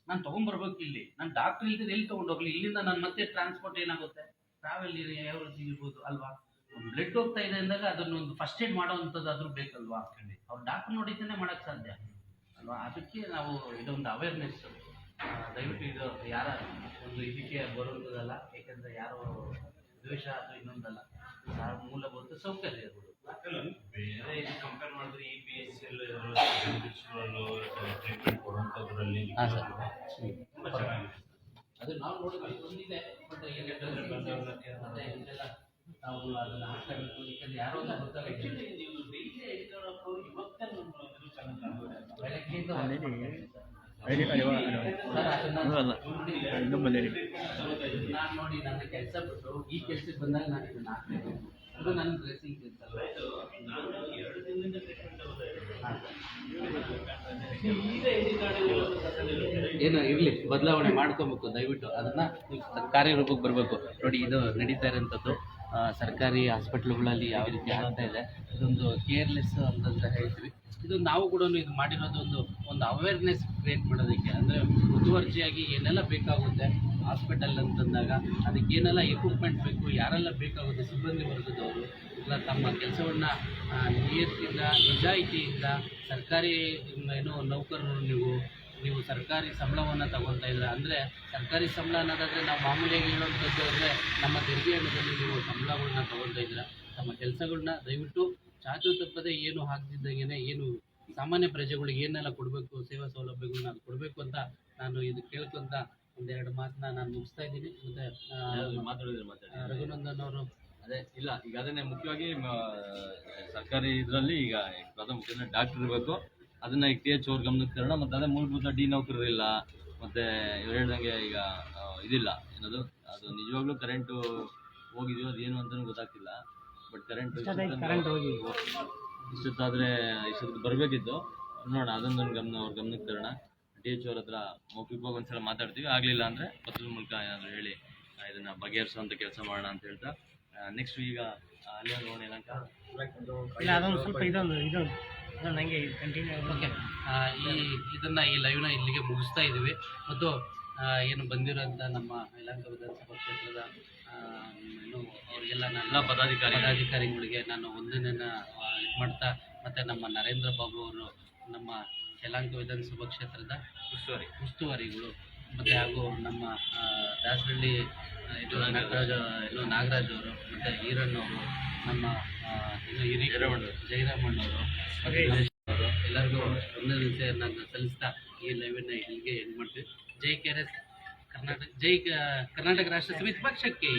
ನಾನು ತೊಗೊಂಬರ್ಬೇಕು, ಇಲ್ಲಿ ನಾನು ಡಾಕ್ಟ್ರ್ ಇಲ್ದಿದ್ರೆ ಎಲ್ಲಿ ತೊಗೊಂಡೋಗ್ಲಿ, ಇಲ್ಲಿಂದ ನಾನು ಮತ್ತೆ ಟ್ರಾನ್ಸ್ಪೋರ್ಟ್ ಏನಾಗುತ್ತೆ, ಟ್ರಾವೆಲ್ ಯಾವ ರೀತಿ ಇರ್ಬೋದು ಅಲ್ವಾ? ಒಂದು ಬ್ಲಡ್ ಹೋಗ್ತಾ ಇದೆ ಅಂದಾಗ ಅದನ್ನೊಂದು ಫಸ್ಟ್ ಏಡ್ ಮಾಡೋವಂಥದ್ದು ಆದರೂ ಬೇಕಲ್ವಾ? ಅವ್ರು ಡಾಕ್ಟ್ರ್ ನೋಡಿದ್ದೇನೆ ಮಾಡೋಕ್ಕೆ ಸಾಧ್ಯ ಅಲ್ವಾ? ಅದಕ್ಕೆ ನಾವು ಇದೊಂದು ಅವೇರ್ನೆಸ್. ದಯವಿಟ್ಟು ಇದು ಯಾರ ಒಂದು ಇದಕ್ಕೆ ಬರುವಂಥದ್ದಲ್ಲ, ಯಾಕೆಂದರೆ ಯಾರೋ ದ್ವೇಷ ಅಥವಾ ಇನ್ನೊಂದಲ್ಲ, ಮೂಲಭೂತ ಸೌಕರ್ಯ ಇರ್ಬೋದು. ಬೇರೆ ಇದು ಕಂಪೇರ್ ಮಾಡಿದ್ರೆ ಈ PSC ಟ್ರೀಟ್ಮೆಂಟ್ ಕೊಡುವಂಥದ್ರಲ್ಲಿ ತುಂಬ ಚೆನ್ನಾಗಿದೆ. ಅದು ನಾವು ನೋಡಿದ್ವಿ, ಒಂದಿದೆ. ಬಟ್ ಮತ್ತೆ ಇದೆಲ್ಲ ನಾವು ಅದನ್ನು ಹಾಕಬೇಕು, ಯಾಕಂದರೆ ಯಾರೋ ಒಂದು ಗೊತ್ತಾಗಲ್ಲ. ನೀವು ಡೈಲಿ ಎಡ್ಕೊಳ್ಳೋರು ಇವತ್ತೇ ಬೆಳಗ್ಗೆಯಿಂದ ನಾನು ನೋಡಿ ನನ್ನ ಕೆಲಸ ಬಿಟ್ಟು ಈ ಕೆಲಸಕ್ಕೆ ಬಂದಾಗ ನಾನು ಇದನ್ನು ಹಾಕಬೇಕು. ಅದು ನನ್ನ ಡ್ರೆಸ್ಸಿಂಗ್ ಸೆನ್ಸ್ ಏನೋ ಇರಲಿ ಬದಲಾವಣೆ ಮಾಡ್ಕೊಬೇಕು ದಯವಿಟ್ಟು ಅದನ್ನು ಕಾರ್ಯರೂಪಕ್ಕೆ ಬರಬೇಕು. ನೋಡಿ ಇದು ನಡೀತಾ ಇರೋಂಥದ್ದು ಸರ್ಕಾರಿ ಹಾಸ್ಪಿಟ್ಲುಗಳಲ್ಲಿ ಯಾವ ರೀತಿ ಆಗ್ತಾ ಇದೆ, ಇದೊಂದು ಕೇರ್ಲೆಸ್ ಅಂತಂತ ಹೇಳ್ತೀವಿ. ಇದು ನಾವು ಕೂಡ ಇದು ಮಾಡಿರೋದು ಒಂದು ಅವೇರ್ನೆಸ್ ಕ್ರಿಯೇಟ್ ಮಾಡೋದಕ್ಕೆ, ಅಂದರೆ ಮುತುವರ್ಜಿಯಾಗಿ ಏನೆಲ್ಲ ಬೇಕಾಗುತ್ತೆ ಹಾಸ್ಪಿಟಲ್ ಅಂತಂದಾಗ ಅದಕ್ಕೆ ಏನೆಲ್ಲ ಎಕ್ವಿಪ್ಮೆಂಟ್ ಬೇಕು, ಯಾರೆಲ್ಲ ಬೇಕಾಗುತ್ತೆ ಸಿಬ್ಬಂದಿ ವರ್ಗದವರು ಇಲ್ಲ ತಮ್ಮ ಕೆಲಸವನ್ನು ನಿಯತ್ತಿಂದ ನಿಜಾಯಿತಿಯಿಂದ ಸರ್ಕಾರಿ ಏನೋ ನೌಕರರು ನೀವು ಸರ್ಕಾರಿ ಸಂಬಳವನ್ನು ತಗೊಳ್ತಾ ಇದ್ದೀರ. ಅಂದರೆ ಸರ್ಕಾರಿ ಸಂಬಳ ಅನ್ನೋದಾದರೆ ನಾವು ಮಾಮೂಲಿಯಾಗಿ ಹೇಳುವಂಥದ್ದು ಅಂದರೆ ನಮ್ಮ ತೆರಿಗೆ ಹಣದಲ್ಲಿ ನೀವು ಸಂಬಳಗಳನ್ನ ತಗೊಳ್ತಾ ಇದ್ದೀರ. ತಮ್ಮ ಕೆಲಸಗಳನ್ನ ದಯವಿಟ್ಟು ಚಾಚು ತಪ್ಪದೆ ಏನು ಹಾಕ್ತಿದ್ದಾಗೇನೆ ಏನು ಸಾಮಾನ್ಯ ಪ್ರಜೆಗಳಿಗೆ ಏನೆಲ್ಲ ಕೊಡಬೇಕು ಸೇವಾ ಸೌಲಭ್ಯಗಳನ್ನ ಅದು ಕೊಡಬೇಕು ಅಂತ ನಾನು ಇದು ಕೇಳ್ಕೊಂತ ಒಂದೆರಡು ಮಾತನ್ನ ನಾನು ಮುಗಿಸ್ತಾ ಇದ್ದೀನಿ. ಮತ್ತು ರಘುನಂದನ್ ಅವರು ಅದೇ ಇಲ್ಲ ಈಗ ಅದನ್ನೇ ಮುಖ್ಯವಾಗಿ ಸರ್ಕಾರಿ ಇದರಲ್ಲಿ ಈಗ ಪ್ರಥಮ ಡಾಕ್ಟರ್ ಇರಬೇಕು, ಅದನ್ನ ಈಗ TH ಅವ್ರ ಗಮನಕ್ಕೆ ತರೋಣ. ಮತ್ತು ಅದೇ ಮೂಲಭೂತ ಡಿ ನೌಕರರು ಇಲ್ಲ, ಮತ್ತು ಇವ್ರು ಹೇಳ್ದಂಗೆ ಈಗ ಇದಿಲ್ಲ ಏನದು ಅದು ನಿಜವಾಗ್ಲೂ ಕರೆಂಟು ಹೋಗಿದೆಯೋ ಅದೇನು ಅಂತಲೂ ಗೊತ್ತಾಗ್ತಿಲ್ಲ. ಬಟ್ ಕರೆಂಟ್ ಇಷ್ಟೊತ್ತಾದರೆ ಇಷ್ಟೊತ್ತು ಬರಬೇಕಿತ್ತು, ನೋಡೋಣ ಅದೊಂದೊಂದು ಅವ್ರ ಗಮನಕ್ಕೆ ತರೋಣ. TH ಅವ್ರ ಹತ್ರ ಮೌಖಿಕವಾಗಿ ಒಂದ್ಸಲ ಮಾತಾಡ್ತೀವಿ, ಆಗಲಿಲ್ಲ ಅಂದರೆ ಪತ್ರದ ಮೂಲಕ ಏನಾದರೂ ಹೇಳಿ ಇದನ್ನು ಬಗೆಹರಿಸುವಂಥ ಕೆಲಸ ಮಾಡೋಣ ಅಂತ ಹೇಳ್ತಾ ನೆಕ್ಸ್ಟ್ ಈಗ ಅಲ್ಲೇ ನೋಡೋಣ ಯಲಹಂಕ ಇಲ್ಲ ಅದೊಂದು ಸ್ವಲ್ಪ ಇದೊಂದು ನನಗೆ ಕಂಟಿನ್ಯೂ. ಓಕೆ, ಇದನ್ನು ಈ ಲೈವ್ನ ಇಲ್ಲಿಗೆ ಮುಗಿಸ್ತಾ ಇದ್ದೀವಿ. ಮತ್ತು ಏನು ಬಂದಿರೋಂಥ ನಮ್ಮ ಯಲಹಂಕ ವಿಧಾನಸಭಾ ಕ್ಷೇತ್ರದ ಏನು ಅವರಿಗೆಲ್ಲ ಎಲ್ಲ ಪದಾಧಿಕಾರಿಗಳಿಗೆ ನಾನು ವಂದನೆಯನ್ನು ಇದು ಮಾಡ್ತಾ, ಮತ್ತು ನಮ್ಮ ನರೇಂದ್ರ ಬಾಬು ಅವರು ನಮ್ಮ ಯಲಹಂಕ ವಿಧಾನಸಭಾ ಕ್ಷೇತ್ರದ ಉಸ್ತುವಾರಿಗಳು, ಮತ್ತು ಹಾಗೂ ನಮ್ಮ ದಾಸರಳ್ಳಿ ಇದು ನಾಗರಾಜ್ ಅವರು, ಮತ್ತು ಈರಣ್ಣವರು, ನಮ್ಮ ಜಯರಾಮಣ್ಣವರು ಅವರು ಎಲ್ಲರಿಗೂ ವಂದನೆಯನ್ನು ಸಲ್ಲಿಸ್ತಾ ಈ ಲೈವನ್ನ ಇಲ್ಲಿಗೆ ಎಂಡ್ ಮಾಡ್ತೀವಿ. ಜೈ KRS ಕರ್ನಾಟಕ, ಜೈ ಕರ್ನಾಟಕ ರಾಷ್ಟ್ರ ಸಮಿತಿ ಪಕ್ಷಕ್ಕೆ.